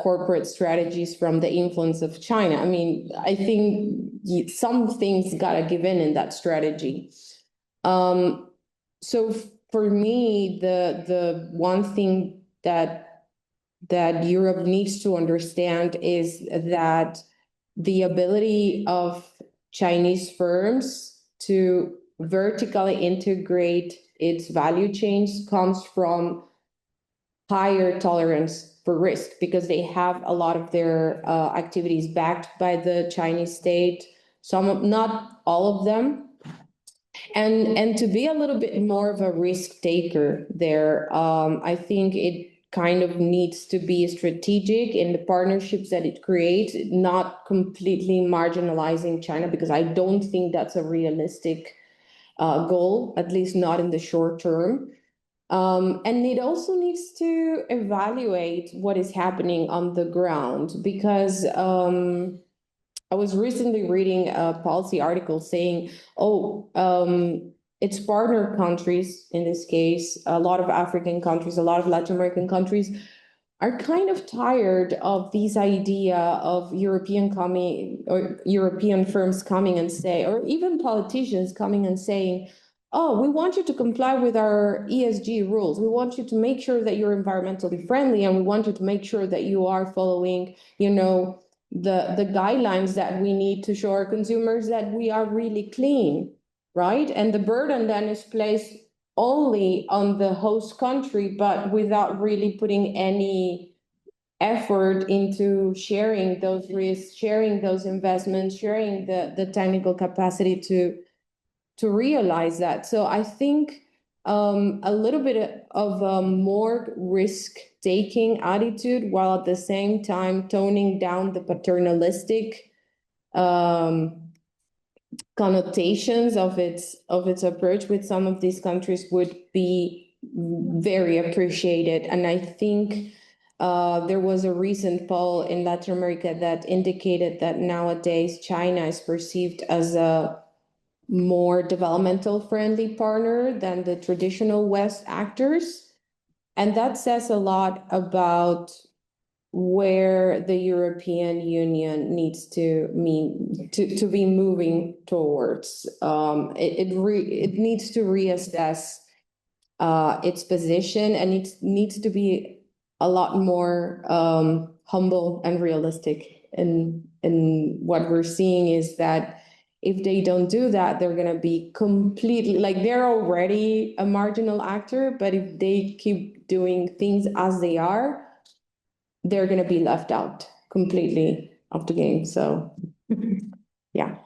corporate strategies from the influence of China. I mean, I think some things gotta give in that strategy. So for me, the one thing that Europe needs to understand is that the ability of Chinese firms to vertically integrate its value chains comes from higher tolerance for risk, because they have a lot of their activities backed by the Chinese state, not all of them. And to be a little bit more of a risk taker there, I think it kind of needs to be strategic in the partnerships that it creates, not completely marginalizing China, because I don't think that's a realistic goal, at least not in the short term. And it also needs to evaluate what is happening on the ground, because I was recently reading a policy article saying, its partner countries, in this case, a lot of African countries, a lot of Latin American countries, are kind of tired of this idea of European firms coming and say, or even politicians coming and saying, oh, we want you to comply with our ESG rules. We want you to make sure that you're environmentally friendly, and we want you to make sure that you are following, the guidelines that we need to show our consumers that we are really clean, right? And the burden then is placed only on the host country, but without really putting any effort into sharing those risks, sharing those investments, sharing the technical capacity to realize that. So I think a little bit of a more risk-taking attitude, while at the same time toning down the paternalistic connotations of its approach with some of these countries would be very appreciated. And I think there was a recent poll in Latin America that indicated that nowadays China is perceived as a more developmental friendly partner than the traditional West actors. And that says a lot about where the European Union needs to be moving towards. It needs to reassess its position, and it needs to be a lot more humble and realistic. And what we're seeing is that if they don't do that, they're going to be completely, like, they're already a marginal actor, but if they keep doing things as they are, they're going to be left out completely of the game. So, yeah.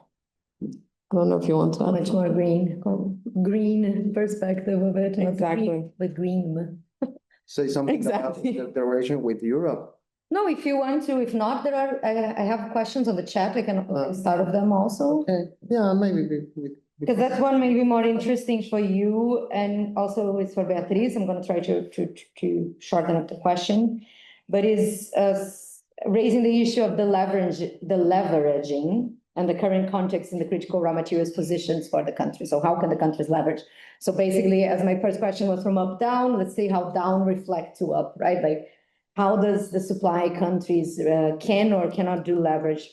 I don't know if you want to. Much more green perspective of it. Exactly. The green. Say something Exactly. about the relation with Europe. No, if you want to. If not, I have questions on the chat. I can start with them also. Okay. Yeah, maybe we Because that's one maybe more interesting for you, and also it's for Beatriz. I'm going to try to shorten up the question, but is raising the issue of the leveraging and the current context in the critical raw materials positions for the country. So how can the countries leverage? So basically, as my first question was from up down, let's see how down reflect to up, right? Like how does the supply countries can or cannot do leverage?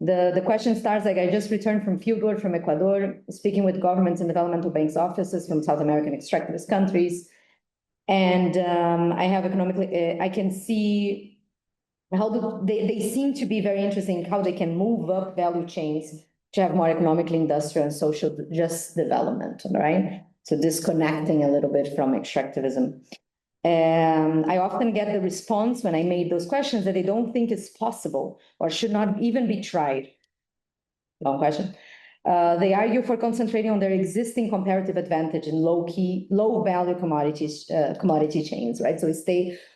The question starts like I just returned from fieldwork from Ecuador, speaking with governments and developmental banks offices from South American extractivist countries. And I have economically, I can see how they seem to be very interesting, how they can move up value chains to have more economically industrial and social just development, right? So disconnecting a little bit from extractivism. I often get the response when I made those questions that they don't think it's possible or should not even be tried. Long question. They argue for concentrating on their existing comparative advantage in low value commodity chains, right? So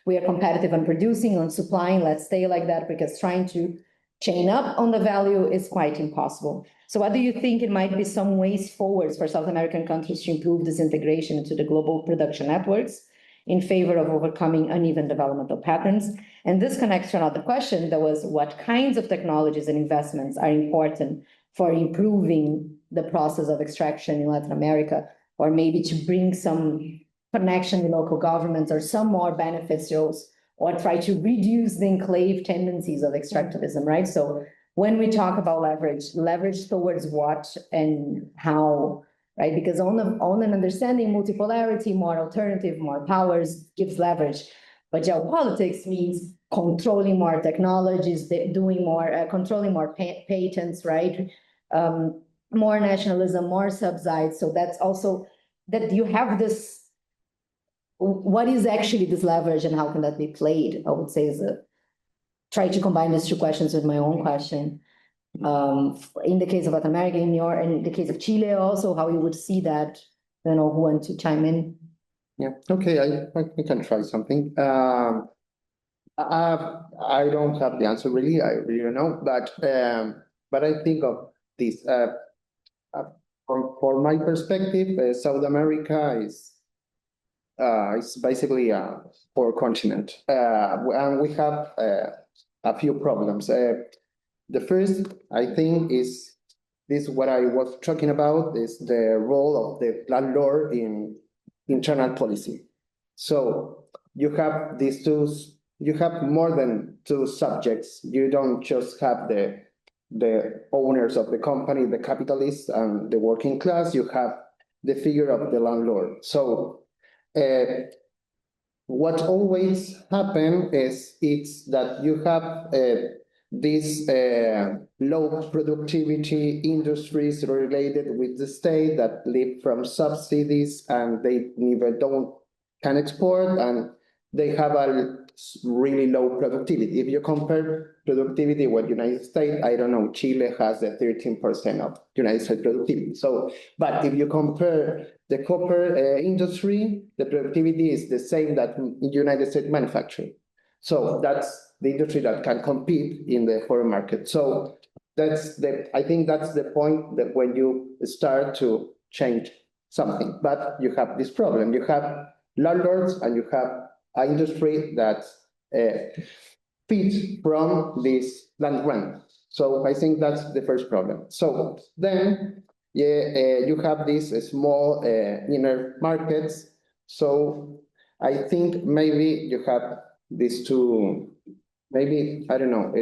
we are competitive on producing, on supplying, let's stay like that, because trying to chain up on the value is quite impossible. So what do you think it might be some ways forwards for South American countries to improve this integration into the global production networks in favor of overcoming uneven developmental patterns? And this connects to another question that was what kinds of technologies and investments are important for improving the process of extraction in Latin America, or maybe to bring some connection with local governments or some more benefits those, or try to reduce the enclave tendencies of extractivism, right? So when we talk about leverage towards what and how, right? Because on an understanding multipolarity, more alternative, more powers gives leverage. But geopolitics means controlling more technologies, doing more, controlling more patents, right? More nationalism, more subsides. So that's also that you have this. What is actually this leverage and how can that be played? I would say is try to combine these two questions with my own question. In the case of Latin America, in the case of Chile, also how you would see that. I don't know who wants to chime in. Yeah. Okay. I can try something. I don't have the answer really. I really don't know, but I think of this. From my perspective, South America is basically a poor continent, and we have a few problems. The first, I think, is this what I was talking about, is the role of the landlord in internal policy. So you have these two, you have more than two subjects. You don't just have the owners of the company, the capitalists and the working class. You have the figure of the landlord. So what always happens is it's that you have these low productivity industries related with the state that live from subsidies and they never can export and they have a really low productivity. If you compare productivity with United States, I don't know, Chile has the 13% of United States productivity. So, but if you compare the copper industry, the productivity is the same that in United States manufacturing. So that's the industry that can compete in the foreign market. So I think that's the point that when you start to change something, but you have this problem. You have landlords and you have an industry that feeds from this land rent. So I think that's the first problem. So then you have these small inner markets. So I think maybe you have these two, maybe, I don't know,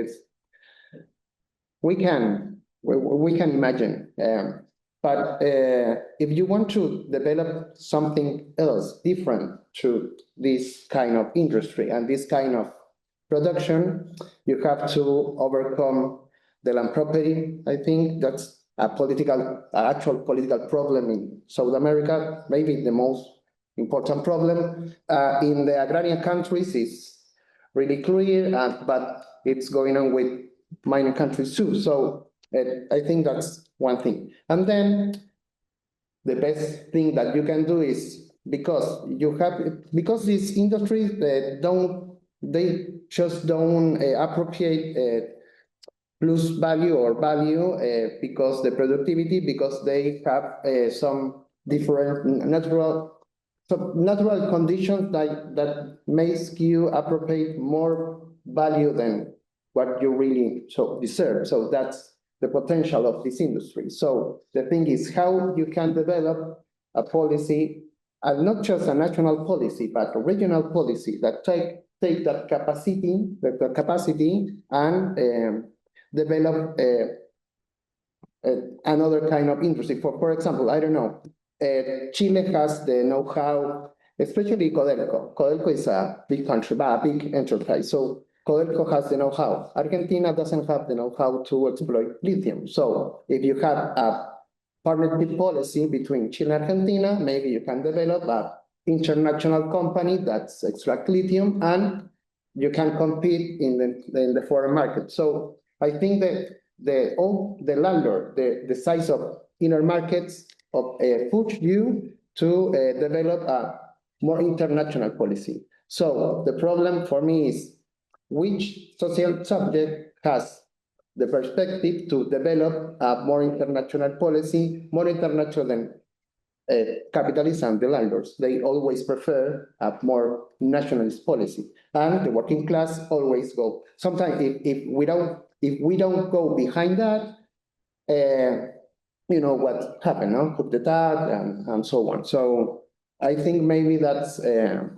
we can imagine. But if you want to develop something else different to this kind of industry and this kind of production, you have to overcome the land property. I think that's actual political problem in South America, maybe the most important problem. In the agrarian countries, it's really clear, but it's going on with minor countries too. So I think that's one thing. And then the best thing that you can do is because these industries they just don't appropriate plus value or value because the productivity, because they have some different natural conditions that makes you appropriate more value than what you really deserve. So that's the potential of this industry. So the thing is how you can develop a policy, and not just a national policy, but a regional policy that take that capacity and develop another kind of industry. For example, I don't know, Chile has the know-how, especially Codelco. Codelco is a big country, but a big enterprise. So Codelco has the know-how. Argentina doesn't have the know-how to exploit lithium. So if you have a partnership policy between Chile and Argentina, maybe you can develop an international company that's extract lithium and you can compete in the foreign market. So I think that the landlord, the size of inner markets push you to develop a more international policy. So the problem for me is which social subject has the perspective to develop a more international policy, more international than capitalists and the landlords. They always prefer a more nationalist policy, and the working class always go. Sometimes, if we don't go behind that, you know what happened, no? Coup d'etat and so on. So I think maybe that's the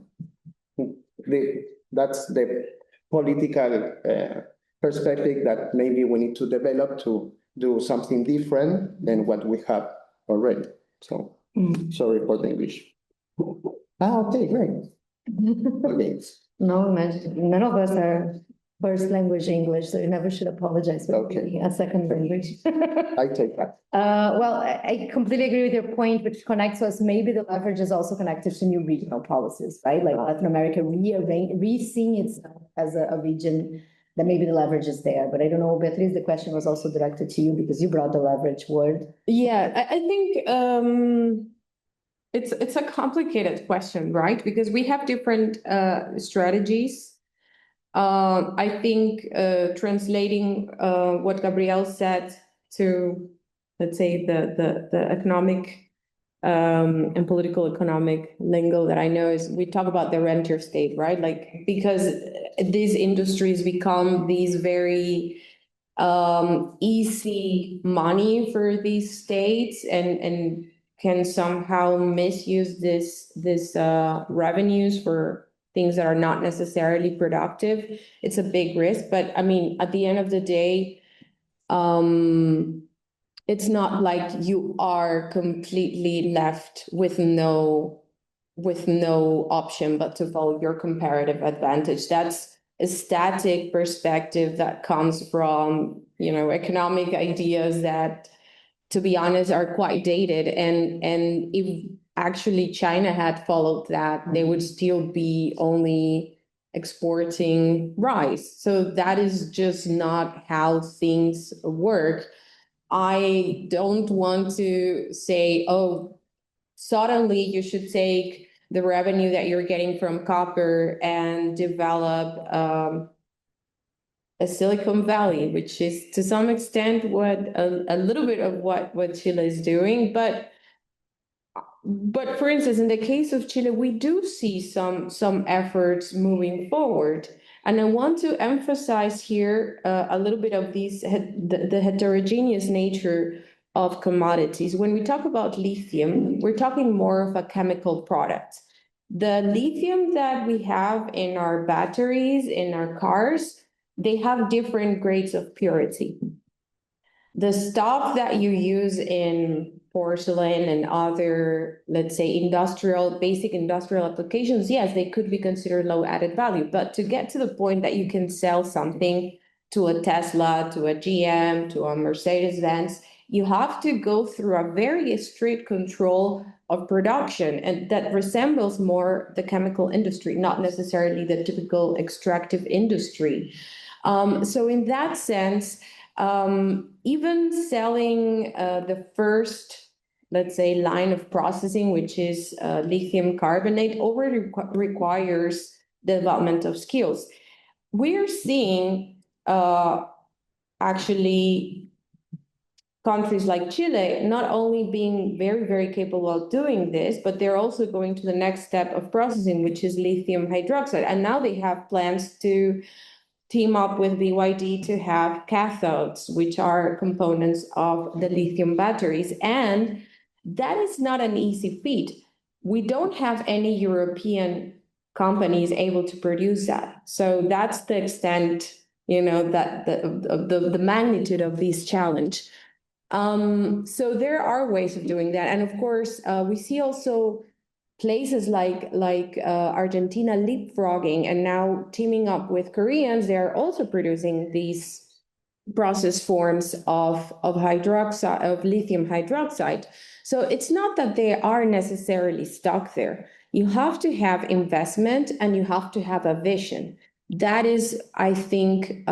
political perspective that maybe we need to develop to do something different than what we have already. So sorry for the English. Okay, great. Okay. No, none of us are first language English, so you never should apologize for Okay. being a second language. I take that. Well, I completely agree with your point, which connects us. Maybe the leverage is also connected to new regional policies, right? Like Latin America re-seeing itself as a region, that maybe the leverage is there. But I don't know, Beatriz, the question was also directed to you because you brought the leverage word. Yeah, I think it's a complicated question, right? Because we have different strategies. I think translating what Gabriel said to, let's say, the economic and political economic lingo that I know is we talk about the rentier state, right? Like, because these industries become these very easy money for these states and can somehow misuse this revenues for things that are not necessarily productive. It's a big risk, but I mean, at the end of the day, it's not like you are completely left with no option but to follow your comparative advantage. That's a static perspective that comes from, you know, economic ideas that, to be honest, are quite dated. And if actually China had followed that, they would still be only exporting rice. So that is just not how things work. I don't want to say, oh, suddenly you should take the revenue that you're getting from copper and develop a Silicon Valley, which is to some extent what a little bit of what Chile is doing. But for instance, in the case of Chile, we do see some efforts moving forward. And I want to emphasize here a little bit of the heterogeneous nature of commodities. When we talk about lithium, we're talking more of a chemical product. The lithium that we have in our batteries, in our cars, they have different grades of purity. The stuff that you use in porcelain and other, let's say, basic industrial applications, yes, they could be considered low added value. But to get to the point that you can sell something to a Tesla, to a GM, to a Mercedes-Benz, you have to go through a very strict control of production, and that resembles more the chemical industry, not necessarily the typical extractive industry. So in that sense, even selling the first, let's say, line of processing, which is lithium carbonate, already requires development of skills. We're seeing actually countries like Chile not only being very, very capable of doing this, but they're also going to the next step of processing, which is lithium hydroxide. And now they have plans to team up with BYD to have cathodes, which are components of the lithium batteries. And that is not an easy feat. We don't have any European companies able to produce that. So that's the extent, that the magnitude of this challenge. So there are ways of doing that. And of course, we see also places like Argentina leapfrogging and now teaming up with Koreans. They're also producing these process forms of hydroxide, of lithium hydroxide. So it's not that they are necessarily stuck there. You have to have investment and you have to have a vision. That is, I think,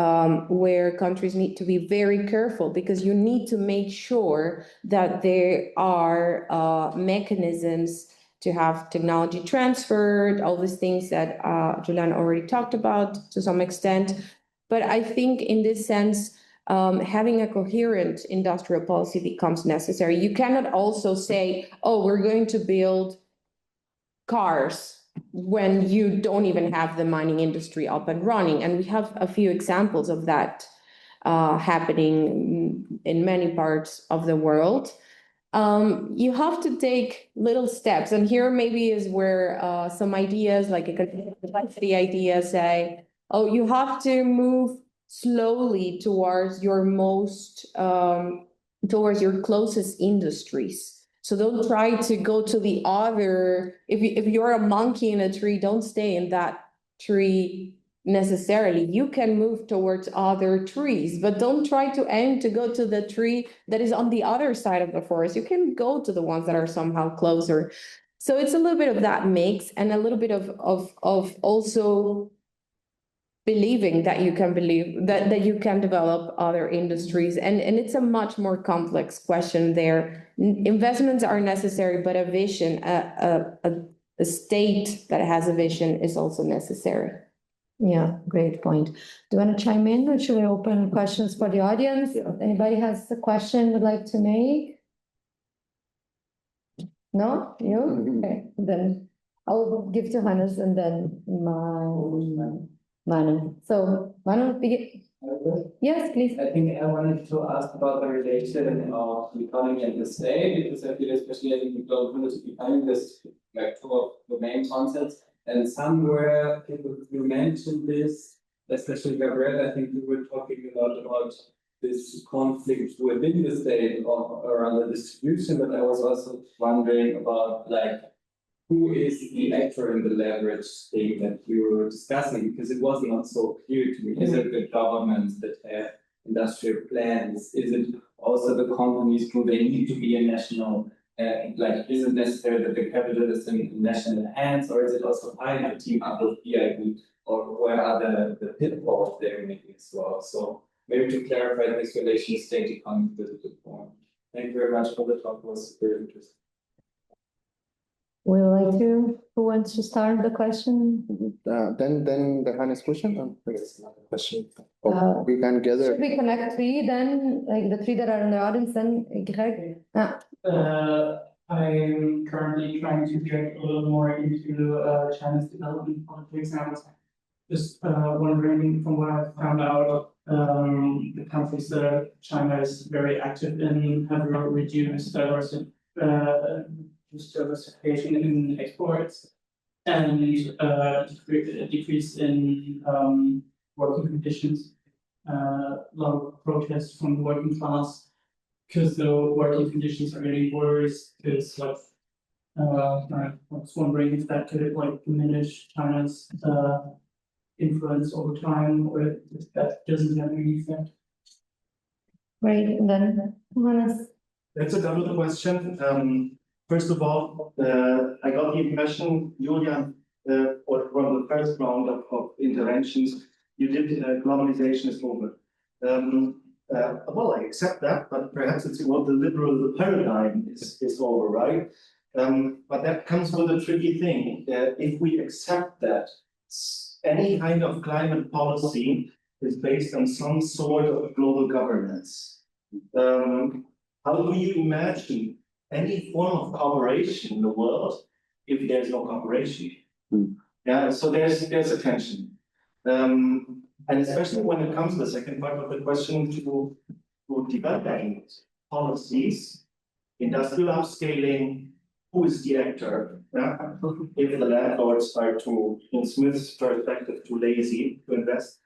where countries need to be very careful, because you need to make sure that there are mechanisms to have technology transferred, all these things that Julian already talked about to some extent. But I think in this sense, having a coherent industrial policy becomes necessary. You cannot also say, oh, we're going to build cars when you don't even have the mining industry up and running. And we have a few examples of that happening in many parts of the world. You have to take little steps. And here maybe is where some ideas like economic complexity ideas say, oh, you have to move slowly towards your towards your closest industries. So don't try to go to the other, if you're a monkey in a tree, don't stay in that tree necessarily. You can move towards other trees, but don't try to aim to go to the tree that is on the other side of the forest. You can go to the ones that are somehow closer. So it's a little bit of that mix, and a little bit of also believing that you can you can develop other industries. And it's a much more complex question there. Investments are necessary, but a vision, a state that has a vision is also necessary. Yeah, great point. Do you want to chime in, or should we open questions for the audience? Yeah. Anybody has a question would like to make? No? You? Okay, then I'll give to Hannes and then Manu. So Manu, begin. Yes, please. I think I wanted to ask about the relation of the economy and the state, because I feel especially in the global community behind this, like two of the main concepts. And somewhere you mentioned this, especially Gabriel, I think we were talking a lot about this conflict within the state around the distribution, but I was also wondering about who is the actor in the leverage thing that you were discussing, because it was not so clear to me. Is it the governments that have industrial plans? Is it also the companies who they need to be a national? Is it necessary that the capital is in national hands, or is it also fine to team up with BID, or where are the pitfalls they're making as well? So maybe to clarify this relation state economy is a good point. Thank you very much for the talk. It was very interesting. Who wants to start the question? Then the Hannes question. Question. We can gather. Should we connect three then, like the three that are in the audience, then Greg? I'm currently trying to get a little more into China's development politics, and I was just wondering, from what I've found out, the countries that China is very active in have reduced diversification in exports and decrease in working conditions. A lot of protests from the working class because the working conditions are getting worse. Because I was wondering if that could diminish China's influence over time, or if that doesn't have any effect. Great, and then Hannes. That's a double question. First of all, I got the impression, Julian, or from the first round of interventions, you did globalization is over. Well, I accept that, but perhaps it's what the liberal paradigm is over, right? But that comes with a tricky thing. If we accept that, any kind of climate policy is based on some sort of global governance. How do you imagine any form of cooperation in the world if there's no cooperation? Yeah, so there's a tension. And especially when it comes to the second part of the question to developing policies, industrial upscaling, who is the actor? Yeah? If the landlords are too, in Smith's perspective, too lazy to invest.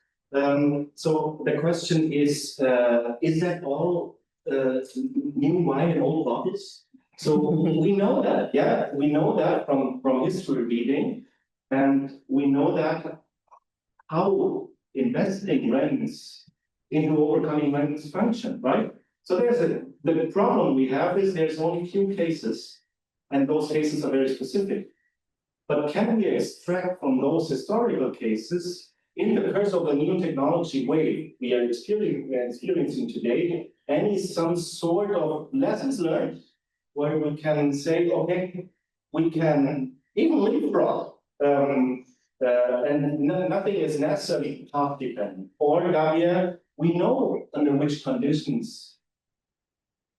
So the question is that all new wine in old bottles? So we know that, yeah, we know that from history reading, and we know that how investing rents into overcoming rents function, right? So the problem we have is there's only few cases, and those cases are very specific. But can we extract from those historical cases, in the course of the new technology wave we are experiencing today, some sort of lessons learned where we can say, okay, we can even leapfrog, and nothing is necessarily path dependent. Or Gabriel, we know under which conditions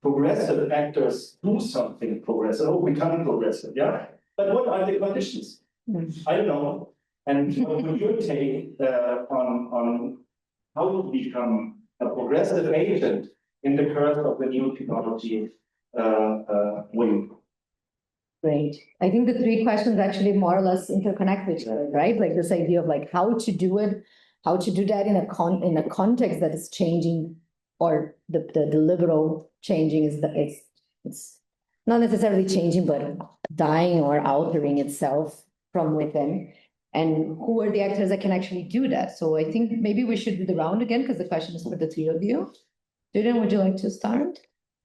progressive actors do something progressive or become progressive, yeah? But what are the conditions? I don't know. And what would your take on how to become a progressive agent in the course of the new technology wave? Great. I think the three questions actually more or less interconnect with each other, right? Like this idea of like how to do it, how to do that in a context that is changing, or the liberal changing is it's not necessarily changing, but dying or altering itself from within. And who are the actors that can actually do that? So I think maybe we should do the round again because the question is for the three of you. Julian, would you like to start?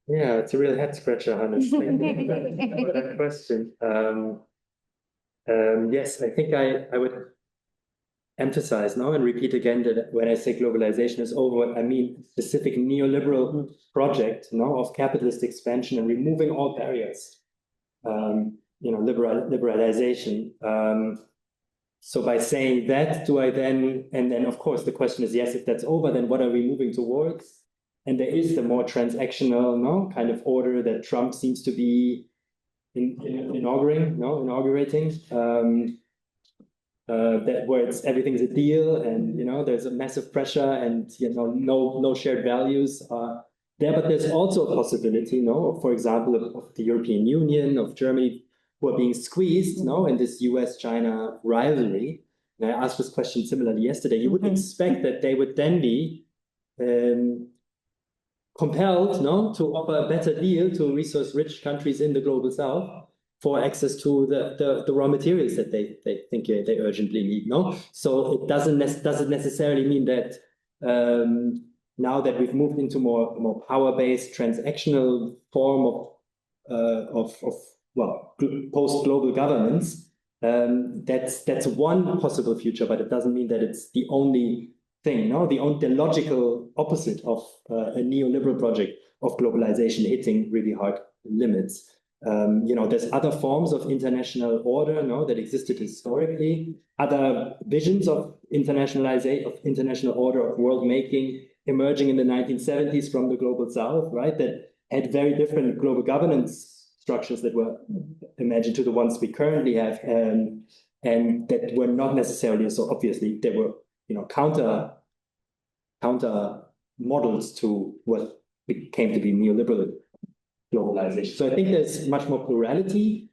Yeah, it's a real head scratcher, honestly. For that question. Yes, I think I would emphasize now and repeat again that when I say globalization is over, I mean specific neoliberal project of capitalist expansion and removing all barriers. Liberalization. So by saying that, do I then, and then of course the question is, yes, if that's over, then what are we moving towards? And there is the more transactional, kind of order that Trump seems to be inaugurating, that where everything's a deal, and there's a massive pressure, and no shared values are there. But there's also a possibility, for example, of the European Union, of Germany, who are being squeezed, in this US-China rivalry. And I asked this question similarly yesterday. You would expect that they would then be compelled to offer a better deal to resource-rich countries in the global south for access to the raw materials that they think they urgently need. So it doesn't necessarily mean that now that we've moved into more power-based transactional form of post-global governance, that's one possible future, but it doesn't mean that it's the only thing. The logical opposite of a neoliberal project of globalization hitting really hard limits. There's other forms of international order that existed historically, other visions of internationalization, of international order, of world making emerging in the 1970s from the global south, right? That had very different global governance structures that were imagined to the ones we currently have, and that were not necessarily so obviously. They were counter models to what came to be neoliberal globalization. So I think there's much more plurality,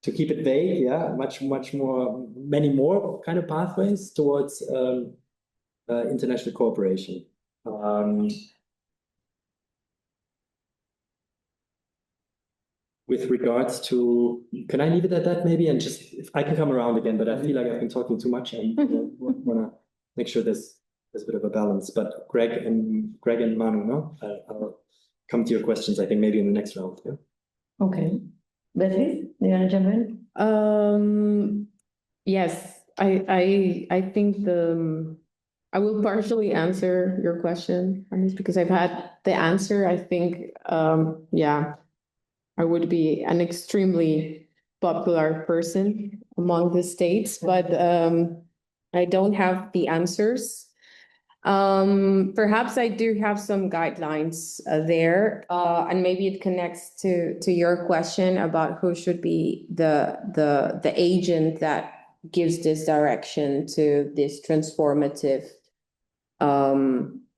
to keep it vague, many more kind of pathways towards international cooperation. With regards to, can I leave it at that maybe? And just, I can come around again, but I feel like I've been talking too much and want to make sure there's a bit of a balance. But Greg and Manu, I'll come to your questions, I think, maybe in the next round. Yeah. Okay. Leslie, do you want to jump in? Yes, I think I will partially answer your question on this because I've had the answer. I think, I would be an extremely popular person among the states, but I don't have the answers. Perhaps I do have some guidelines there, and maybe it connects to your question about who should be the agent that gives this direction to this transformative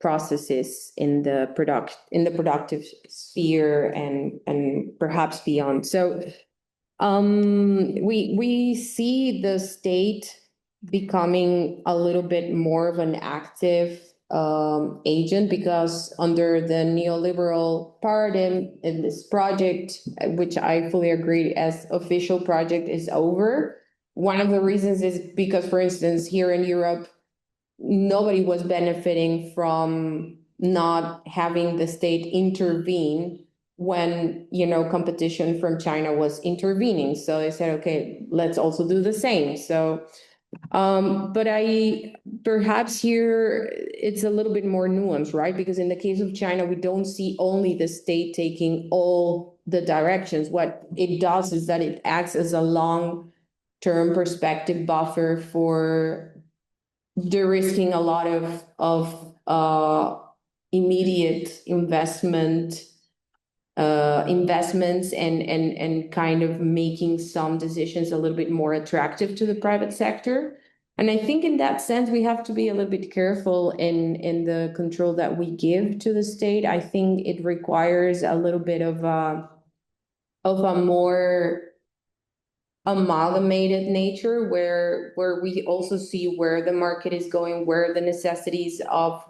processes in the productive sphere and perhaps beyond. So we see the state becoming a little bit more of an active agent, because under the neoliberal paradigm in this project, which I fully agree as official project is over. One of the reasons is because, for instance, here in Europe, nobody was benefiting from not having the state intervene when, competition from China was intervening. So they said, okay, let's also do the same. So, but perhaps here it's a little bit more nuanced, right? Because in the case of China, we don't see only the state taking all the directions. What it does is that it acts as a long-term perspective buffer for de-risking a lot of immediate investments and kind of making some decisions a little bit more attractive to the private sector. And I think in that sense, we have to be a little bit careful in the control that we give to the state. I think it requires a little bit of a more amalgamated nature where we also see where the market is going, where the necessities of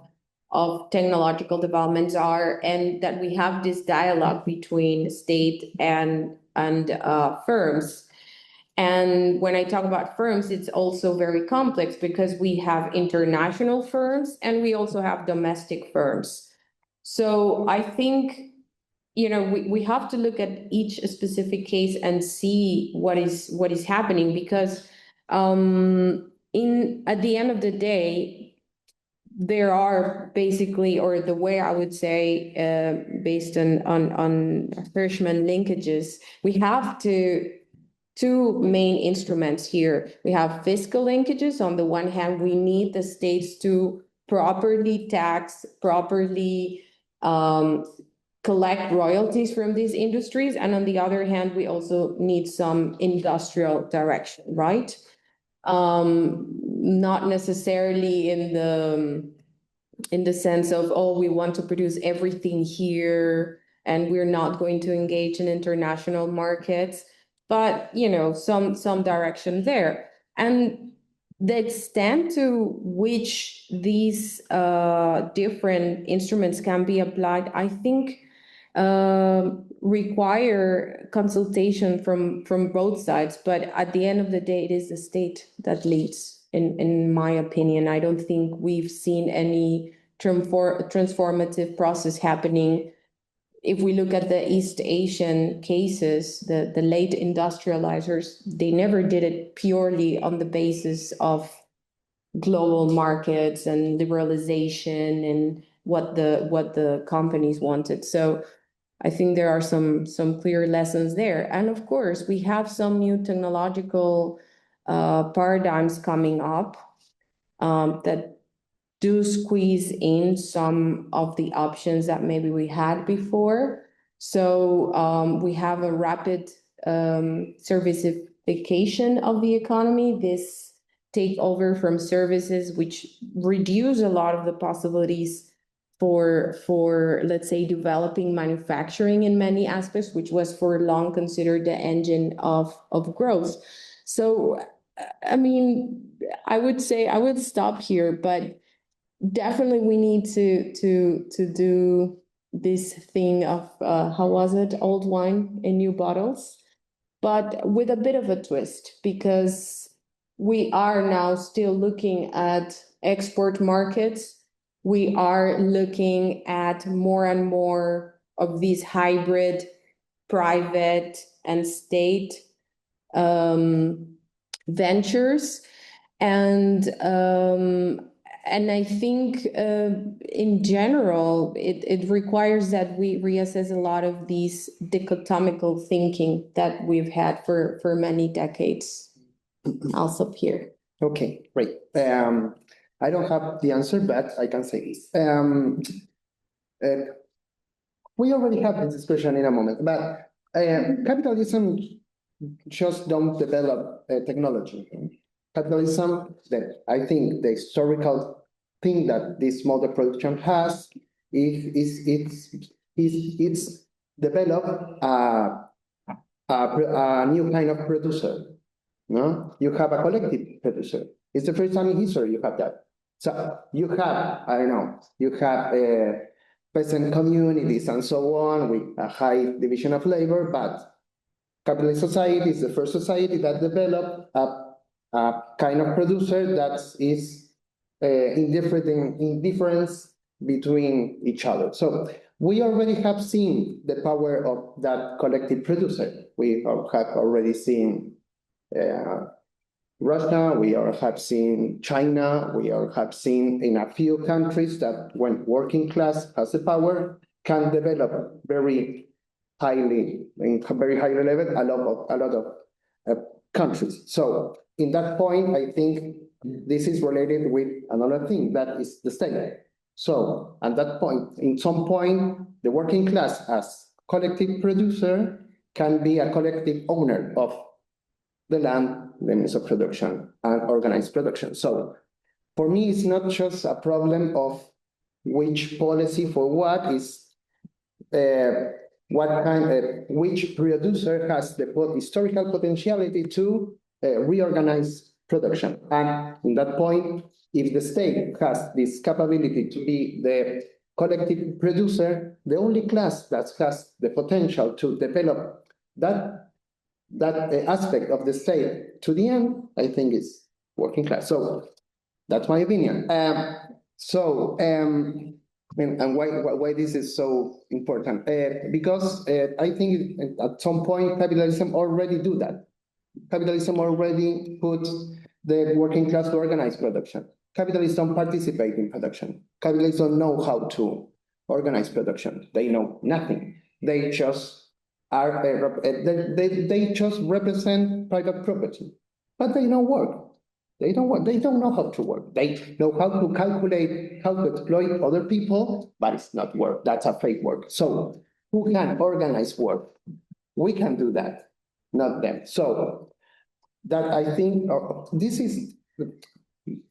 technological developments are, and that we have this dialogue between state and firms. And when I talk about firms, it's also very complex because we have international firms and we also have domestic firms. So I think, we have to look at each specific case and see what is happening, because at the end of the day, there are basically, or the way I would say, based on Hirschman linkages, we have two main instruments here. We have fiscal linkages. On the one hand, we need the states to properly tax, properly collect royalties from these industries. And on the other hand, we also need some industrial direction, right? Not necessarily in the sense of, oh, we want to produce everything here and we're not going to engage in international markets, but some direction there. And the extent to which these different instruments can be applied, I think, require consultation from both sides. But at the end of the day, it is the state that leads, in my opinion. I don't think we've seen any transformative process happening. If we look at the East Asian cases, the late industrializers, they never did it purely on the basis of global markets and liberalization and what the companies wanted. So I think there are some clear lessons there. And of course, we have some new technological paradigms coming up that do squeeze in some of the options that maybe we had before. So we have a rapid servicification of the economy, this takeover from services, which reduce a lot of the possibilities for let's say developing manufacturing in many aspects, which was for long considered the engine of growth. So I mean, I would say I would stop here, but definitely we need to do this thing of how was it, old wine in new bottles, but with a bit of a twist, because we are now still looking at export markets. We are looking at more and more of these hybrid private and state ventures. And I think in general, it requires that we reassess a lot of these dichotomical thinking that we've had for many decades. I'll stop here. Okay, great. I don't have the answer, but I can say this. We already have this discussion in a moment, but capitalism just don't develop technology. Capitalism, I think the historical thing that this mode of production has it's developed a new kind of producer. No, you have a collective producer. It's the first time in history you have that. So you have, I don't know, you have peasant communities and so on with a high division of labor, but capitalist society is the first society that developed a kind of producer that is indifference between each other. So we already have seen the power of that collective producer. We have already seen Russia, we have seen China, we have seen in a few countries that when working class has the power, can develop very highly, in very high level, a lot of countries. So in that point, I think this is related with another thing, that is the state. So at that point, in some point, the working class as collective producer can be a collective owner of the land, the means of production, and organized production. So for me, it's not just a problem of which policy for what is, which producer has the historical potentiality to reorganize production. And in that point, if the state has this capability to be the collective producer, the only class that has the potential to develop that aspect of the state to the end, I think is working class. So that's my opinion. And why this is so important? Because I think at some point capitalism already do that. Capitalism already put the working class to organize production. Capitalists don't participate in production. Capitalists don't know how to organize production. They know nothing. They just are they just represent private property, but they don't work. They don't work. They don't know how to work. They know how to calculate, how to exploit other people, but it's not work. That's a fake work. So who can organize work? We can do that, not them. So that I think this is,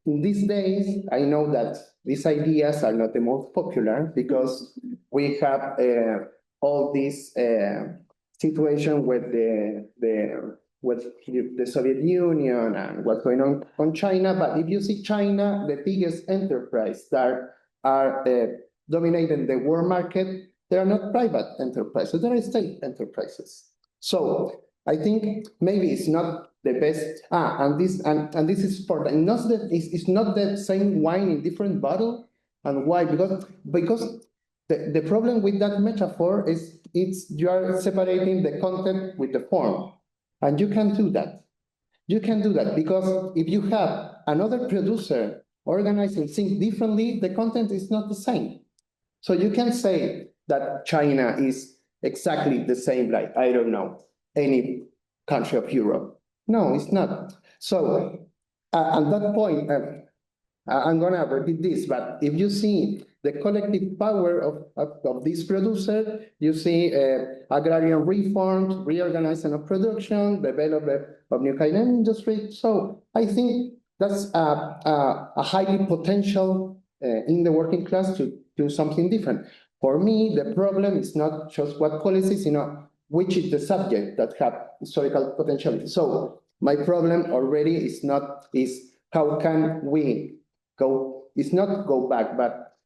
in these days, I know that these ideas are not the most popular because we have all these situation with the Soviet Union and what's going on China. But if you see China, the biggest enterprise that are dominating the world market, they are not private enterprises, they are state enterprises. So I think maybe it's not the best. And this is important. It's not the same wine in different bottle. And why? Because the problem with that metaphor is you are separating the content with the form. And you can do that. You can do that because if you have another producer organizing things differently, the content is not the same. So you can say that China is exactly the same like, I don't know, any country of Europe. No, it's not. So at that point, I'm gonna repeat this, but if you see the collective power of this producer, you see agrarian reforms, reorganizing of production, development of new kind of industry. So I think that's a highly potential in the working class to do something different. For me, the problem is not just what policies, which is the subject that have historical potentiality. So my problem already is how can we go, it's not go back, but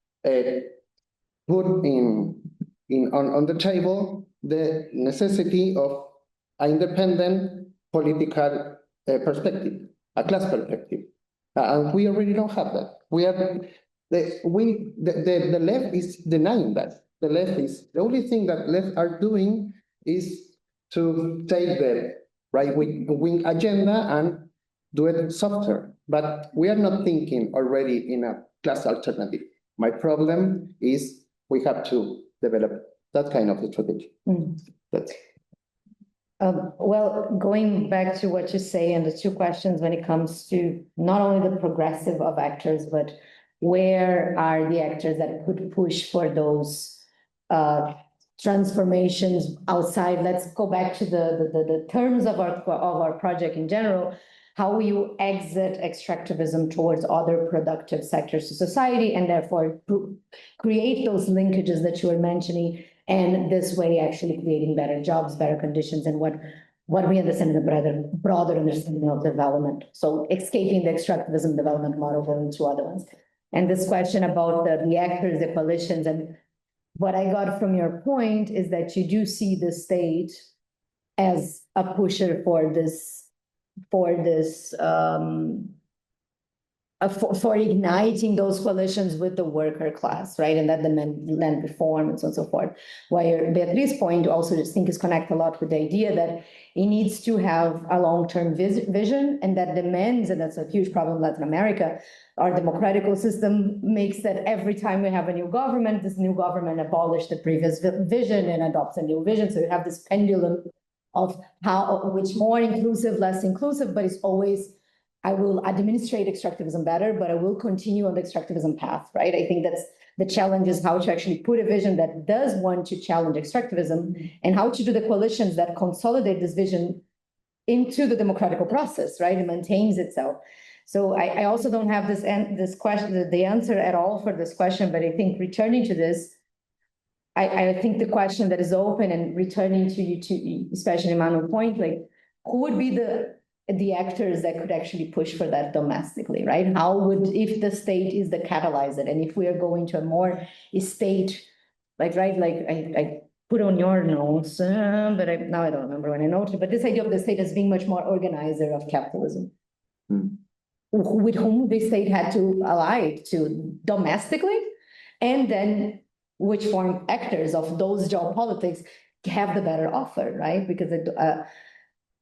put on the table the necessity of an independent political perspective, a class perspective. And we already don't have that. We have the left is denying that. The only thing that left are doing is to take the right-wing agenda and do it softer. But we are not thinking already in a class alternative. My problem is we have to develop that kind of strategy. That's Well, going back to what you say and the two questions when it comes to not only the progressive of actors, but where are the actors that could push for those transformations outside? Let's go back to the terms of our project in general. How will you exit extractivism towards other productive sectors of society and therefore create those linkages that you were mentioning, and this way actually creating better jobs, better conditions, and what we understand in the broader understanding of development. So escaping the extractivism development model, going to other ones. And this question about the actors, the coalitions, and what I got from your point is that you do see the state as a pusher for igniting those coalitions with the worker class, right? And that demand land reform and so on and so forth. While Beatrice's point also just think is connect a lot with the idea that it needs to have a long-term vision, and that demands, and that's a huge problem in Latin America, our democratical system makes that every time we have a new government, this new government abolishes the previous vision and adopts a new vision. So you have this pendulum of which more inclusive, less inclusive, but it's always, I will administrate extractivism better, but I will continue on the extractivism path, right? I think that's the challenge, is how to actually put a vision that does want to challenge extractivism, and how to do the coalitions that consolidate this vision into the democratical process, right? It maintains itself. So I also don't have this question, the answer at all for this question, but I think returning to this, I think the question that is open, and returning to you, to especially Manuel's point, like who would be the actors that could actually push for that domestically, right? How would, if the state is the catalyzer, and if we are going to a more state, like, right, like I put on your notes, but now I don't remember when I noted, but this idea of the state as being much more organizer of capitalism. With whom the state had to ally to domestically, and then which form actors of those geopolitics have the better offer, right? Because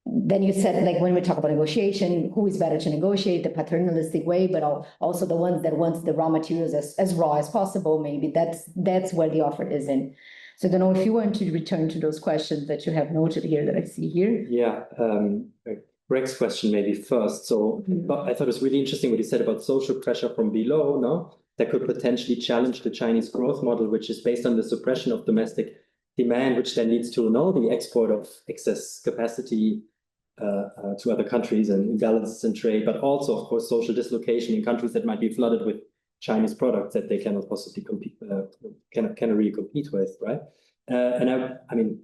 then you said, like, when we talk about negotiation, who is better to negotiate the paternalistic way, but also the ones that want the raw materials as raw as possible. Maybe that's where the offer is in. So I don't know if you want to return to those questions that you have noted here that I see here. Yeah, Greg's question maybe first. So I thought it was really interesting what you said about social pressure from below, no? That could potentially challenge the Chinese growth model, which is based on the suppression of domestic demand, which then leads to the export of excess capacity to other countries and imbalances in trade, but also, of course, social dislocation in countries that might be flooded with Chinese products that they cannot possibly compete, cannot really compete with, right? And I mean,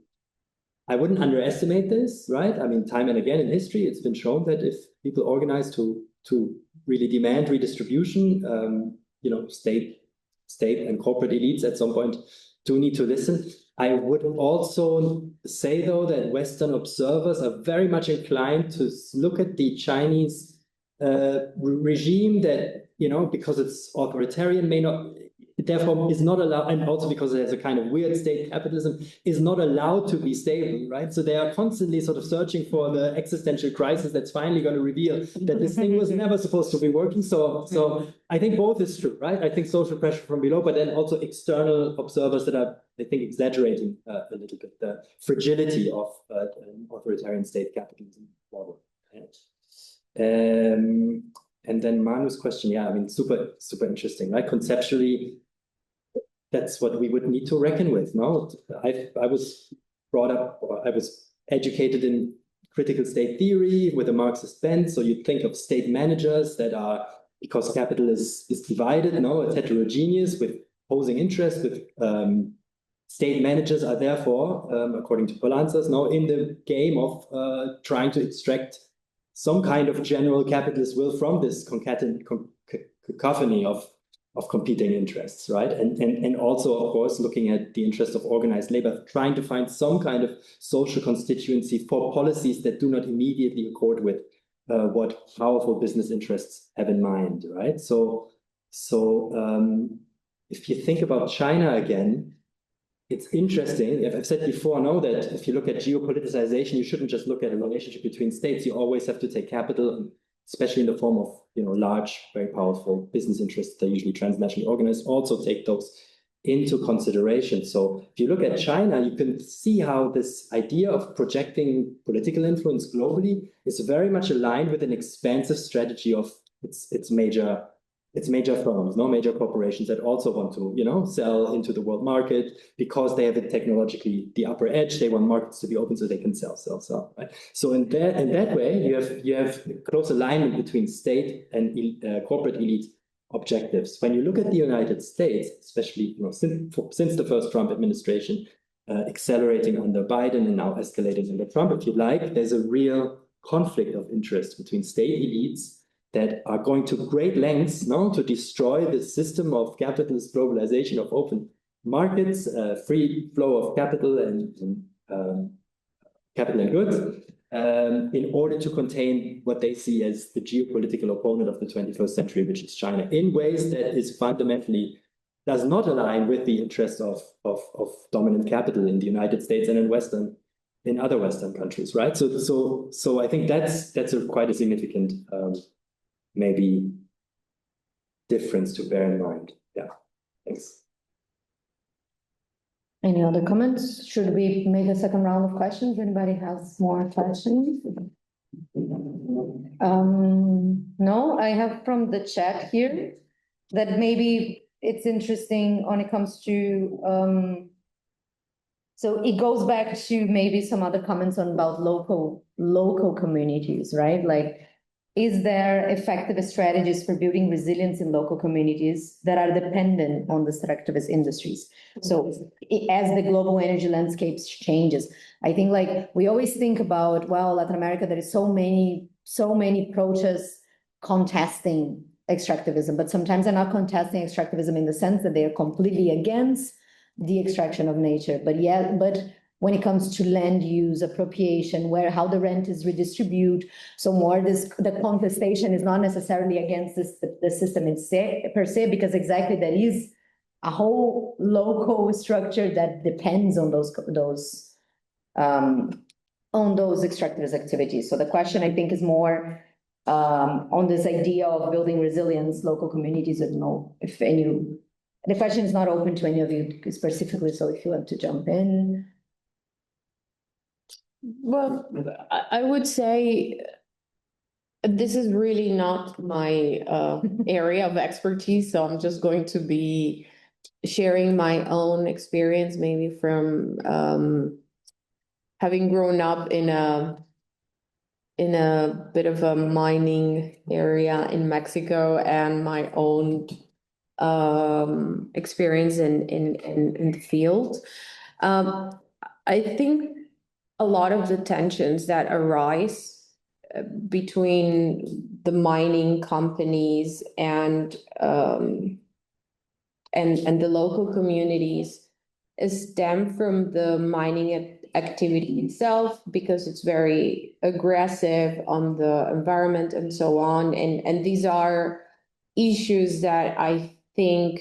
I wouldn't underestimate this, right? I mean, time and again in history, it's been shown that if people organize to really demand redistribution, state and corporate elites at some point do need to listen. I would also say, though, that Western observers are very much inclined to look at the Chinese regime that, because it's authoritarian, therefore is not allowed, and also because it has a kind of weird state capitalism, is not allowed to be stable, right? So they are constantly sort of searching for the existential crisis that's finally going to reveal that this thing was never supposed to be working. So I think both is true, right? I think social pressure from below, but then also external observers that are, I think, exaggerating a little bit the fragility of an authoritarian state capitalism model. And then Manu's question, yeah, I mean, super, super interesting, right? Conceptually, that's what we would need to reckon with, no? I was brought up, or I was educated in critical state theory with a Marxist bent, so you'd think of state managers that are, because capital is divided, it's heterogeneous with opposing interests, with state managers are therefore, according to Polantzas, in the game of trying to extract some kind of general capitalist will from this cacophony of competing interests, right? And also, of course, looking at the interest of organized labor, trying to find some kind of social constituency for policies that do not immediately accord with what powerful business interests have in mind, right? So if you think about China again, it's interesting. I've said before, that if you look at geopoliticization, you shouldn't just look at a relationship between states. You always have to take capital, especially in the form of large, very powerful business interests that are usually transnationally organized. Also take those into consideration. So if you look at China, you can see how this idea of projecting political influence globally is very much aligned with an expansive strategy of its major firms, major corporations that also want to, sell into the world market because they have it technologically the upper edge. They want markets to be open so they can sell, right? So in that way, you have close alignment between state and corporate elite objectives. When you look at the United States, especially since the first Trump administration, accelerating under Biden and now escalating under Trump, if you like, there's a real conflict of interest between state elites that are going to great lengths to destroy the system of capitalist globalization of open markets, free flow of capital and goods, in order to contain what they see as the geopolitical opponent of the 21st century, which is China, in ways that is fundamentally does not align with the interests of dominant capital in the United States and in other Western countries, right? So I think that's quite a significant maybe difference to bear in mind. Yeah, thanks. Any other comments? Should we make a second round of questions? Anybody has more questions? No, I have from the chat here that maybe it's interesting when it comes to, so it goes back to maybe some other comments about local communities, right? Like, is there effective strategies for building resilience in local communities that are dependent on the extractivist industries? So as the global energy landscape changes, I think like we always think about, well, Latin America, there is so many protests contesting extractivism, but sometimes they're not contesting extractivism in the sense that they are completely against the extraction of nature. But when it comes to land use, appropriation, how the rent is redistributed, so more the contestation is not necessarily against the system per se, because exactly there is a whole local structure that depends on those extractivist activities. So the question, I think, is more on this idea of building resilience, local communities. I don't know if the question is not open to any of you specifically, so if you want to jump in. Well, I would say this is really not my area of expertise, so I'm just going to be sharing my own experience, maybe from having grown up in a bit of a mining area in Mexico and my own experience in the field. I think a lot of the tensions that arise between the mining companies and the local communities stem from the mining activity itself, because it's very aggressive on the environment and so on. And these are issues that I think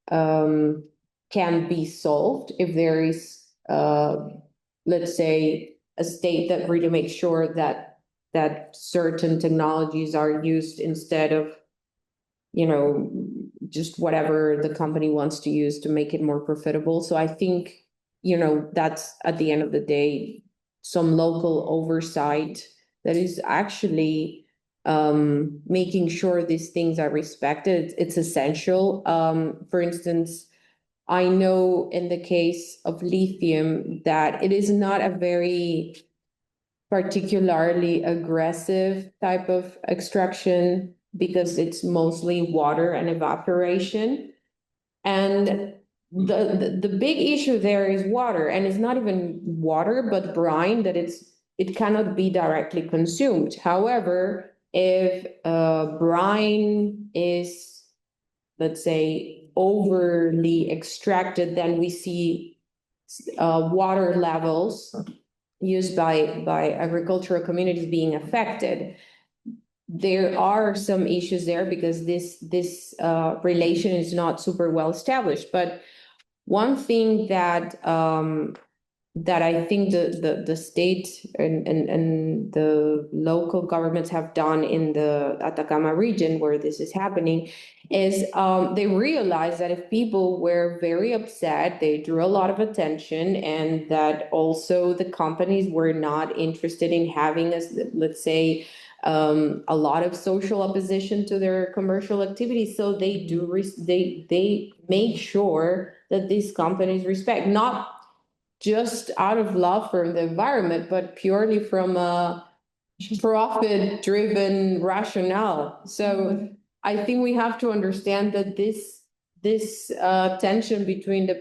can be solved if there is let's say, a state that really makes sure that certain technologies are used instead of, just whatever the company wants to use to make it more profitable. So I think, that's at the end of the day, some local oversight that is actually making sure these things are respected. It's essential. For instance, I know in the case of lithium that it is not a very particularly aggressive type of extraction because it's mostly water and evaporation. And the big issue there is water, and it's not even water, but brine, that it cannot be directly consumed. However, if brine is, let's say, overly extracted, then we see water levels used by agricultural communities being affected. There are some issues there because this relation is not super well established. But one thing that that I think the state and the local governments have done in the Atacama region where this is happening is they realized that if people were very upset, they drew a lot of attention, and that also the companies were not interested in having, let's say, a lot of social opposition to their commercial activities. So they they make sure that these companies respect, not just out of love for the environment, but purely from a profit-driven rationale. So I think we have to understand that this tension between the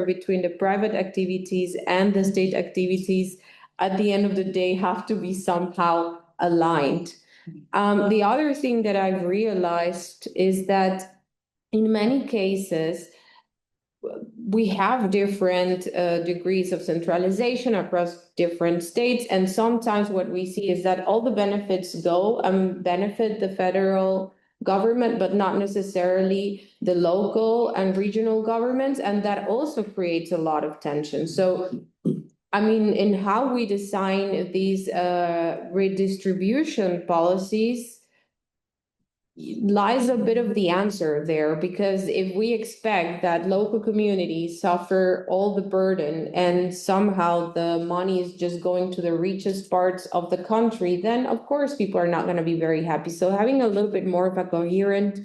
between the private activities and the state activities, at the end of the day, have to be somehow aligned. The other thing that I've realized is that in many cases, we have different degrees of centralization across different states. And sometimes what we see is that all the benefits go and benefit the federal government, but not necessarily the local and regional governments. And that also creates a lot of tension. So, I mean, in how we design these redistribution policies, lies a bit of the answer there, because if we expect that local communities suffer all the burden and somehow the money is just going to the richest parts of the country, then of course people are not going to be very happy. So having a little bit more of a coherent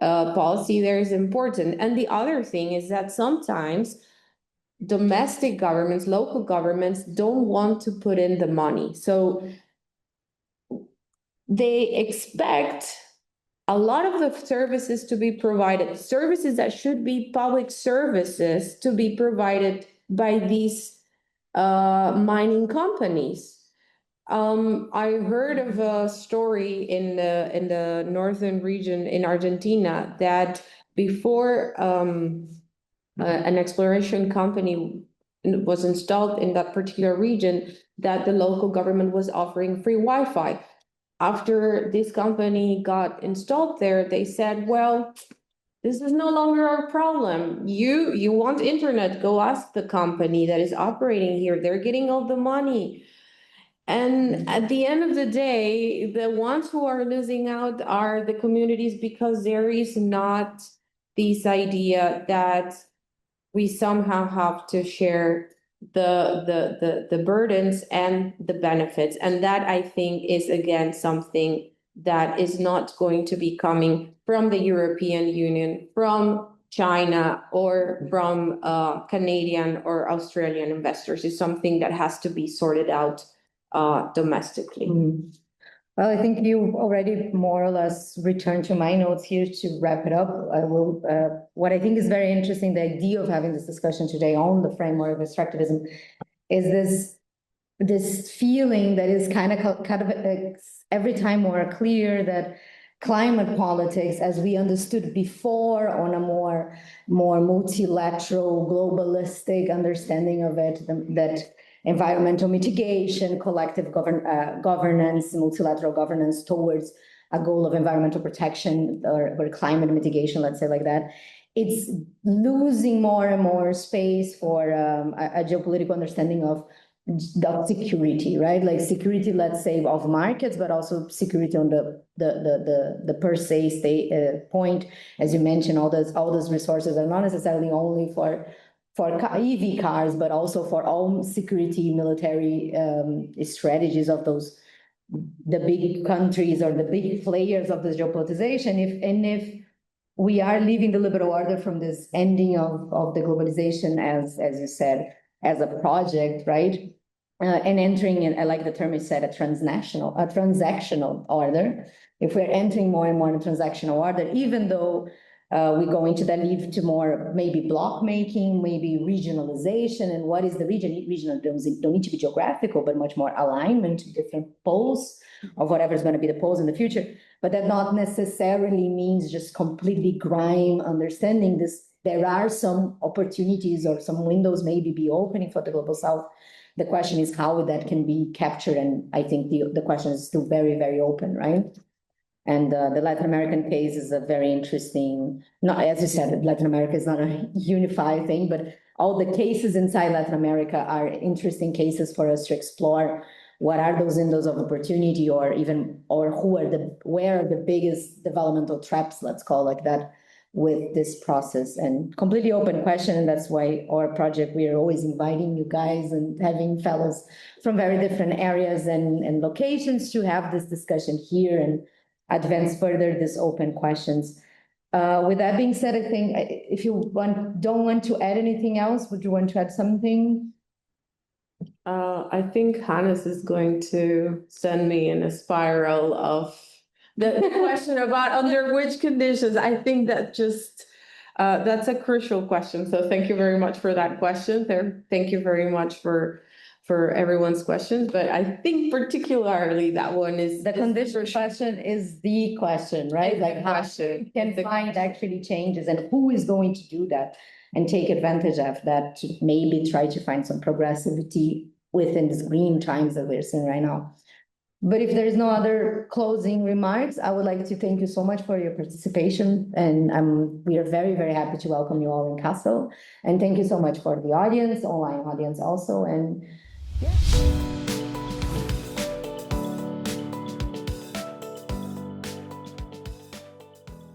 policy there is important. And the other thing is that sometimes domestic governments, local governments don't want to put in the money. So they expect a lot of the services to be provided, services that should be public services, to be provided by these mining companies. I heard of a story in the northern region in Argentina that before an exploration company was installed in that particular region, that the local government was offering free Wi-Fi. After this company got installed there, they said, well, this is no longer our problem. You want internet, go ask the company that is operating here. They're getting all the money. And at the end of the day, the ones who are losing out are the communities, because there is not this idea that we somehow have to share the burdens and the benefits. And that, I think, is again something that is not going to be coming from the European Union, from China, or from Canadian or Australian investors. It's something that has to be sorted out domestically. Mm-hmm. Well, I think you already more or less returned to my notes here to wrap it up. I will. What I think is very interesting, the idea of having this discussion today on the framework of extractivism, is this feeling that is kind of every time more clear that climate politics, as we understood before, on a more multilateral, globalistic understanding of it, that environmental mitigation, collective governance, multilateral governance towards a goal of environmental protection or climate mitigation, let's say like that, it's losing more and more space for a geopolitical understanding of security, right? Like security, let's say, of markets, but also security on the per se state point. As you mentioned, all those resources are not necessarily only for EV cars, but also for all security military strategies of the big countries or the big players of this geopolitization. If we are leaving the liberal order from this ending of the globalization, as you said, as a project, right? And entering in, I like the term you said, a transactional order. If we're entering more and more in a transactional order, even though we go into that lead to more maybe block making, maybe regionalization, and what is the region? Regional don't need to be geographical, but much more alignment to different poles of whatever is going to be the poles in the future. But that not necessarily means just completely grime understanding this. There are some opportunities or some windows maybe be opening for the Global South. The question is how that can be captured, and I think the question is still very, very open, right? And the Latin American case is a very interesting, not, as you said, Latin America is not a unified thing, but all the cases inside Latin America are interesting cases for us to explore. What are those windows of opportunity, or where are the biggest developmental traps, let's call it like that, with this process? And completely open question, and that's why our project, we are always inviting you guys and having fellows from very different areas and locations to have this discussion here and advance further these open questions. With that being said, I think if you don't want to add anything else, would you want to add something? I think Hannes is going to send me in a spiral of the question about under which conditions. I think that that's a crucial question. So thank you very much for that question. Thank you very much for everyone's questions. But I think particularly that one is the condition question is the question, right? Like how you can find actually changes, and who is going to do that and take advantage of that to maybe try to find some progressivity within these green times that we're seeing right now. But if there's no other closing remarks, I would like to thank you so much for your participation. And we are very, very happy to welcome you all in Kassel. And thank you so much for the audience, online audience also. And yeah.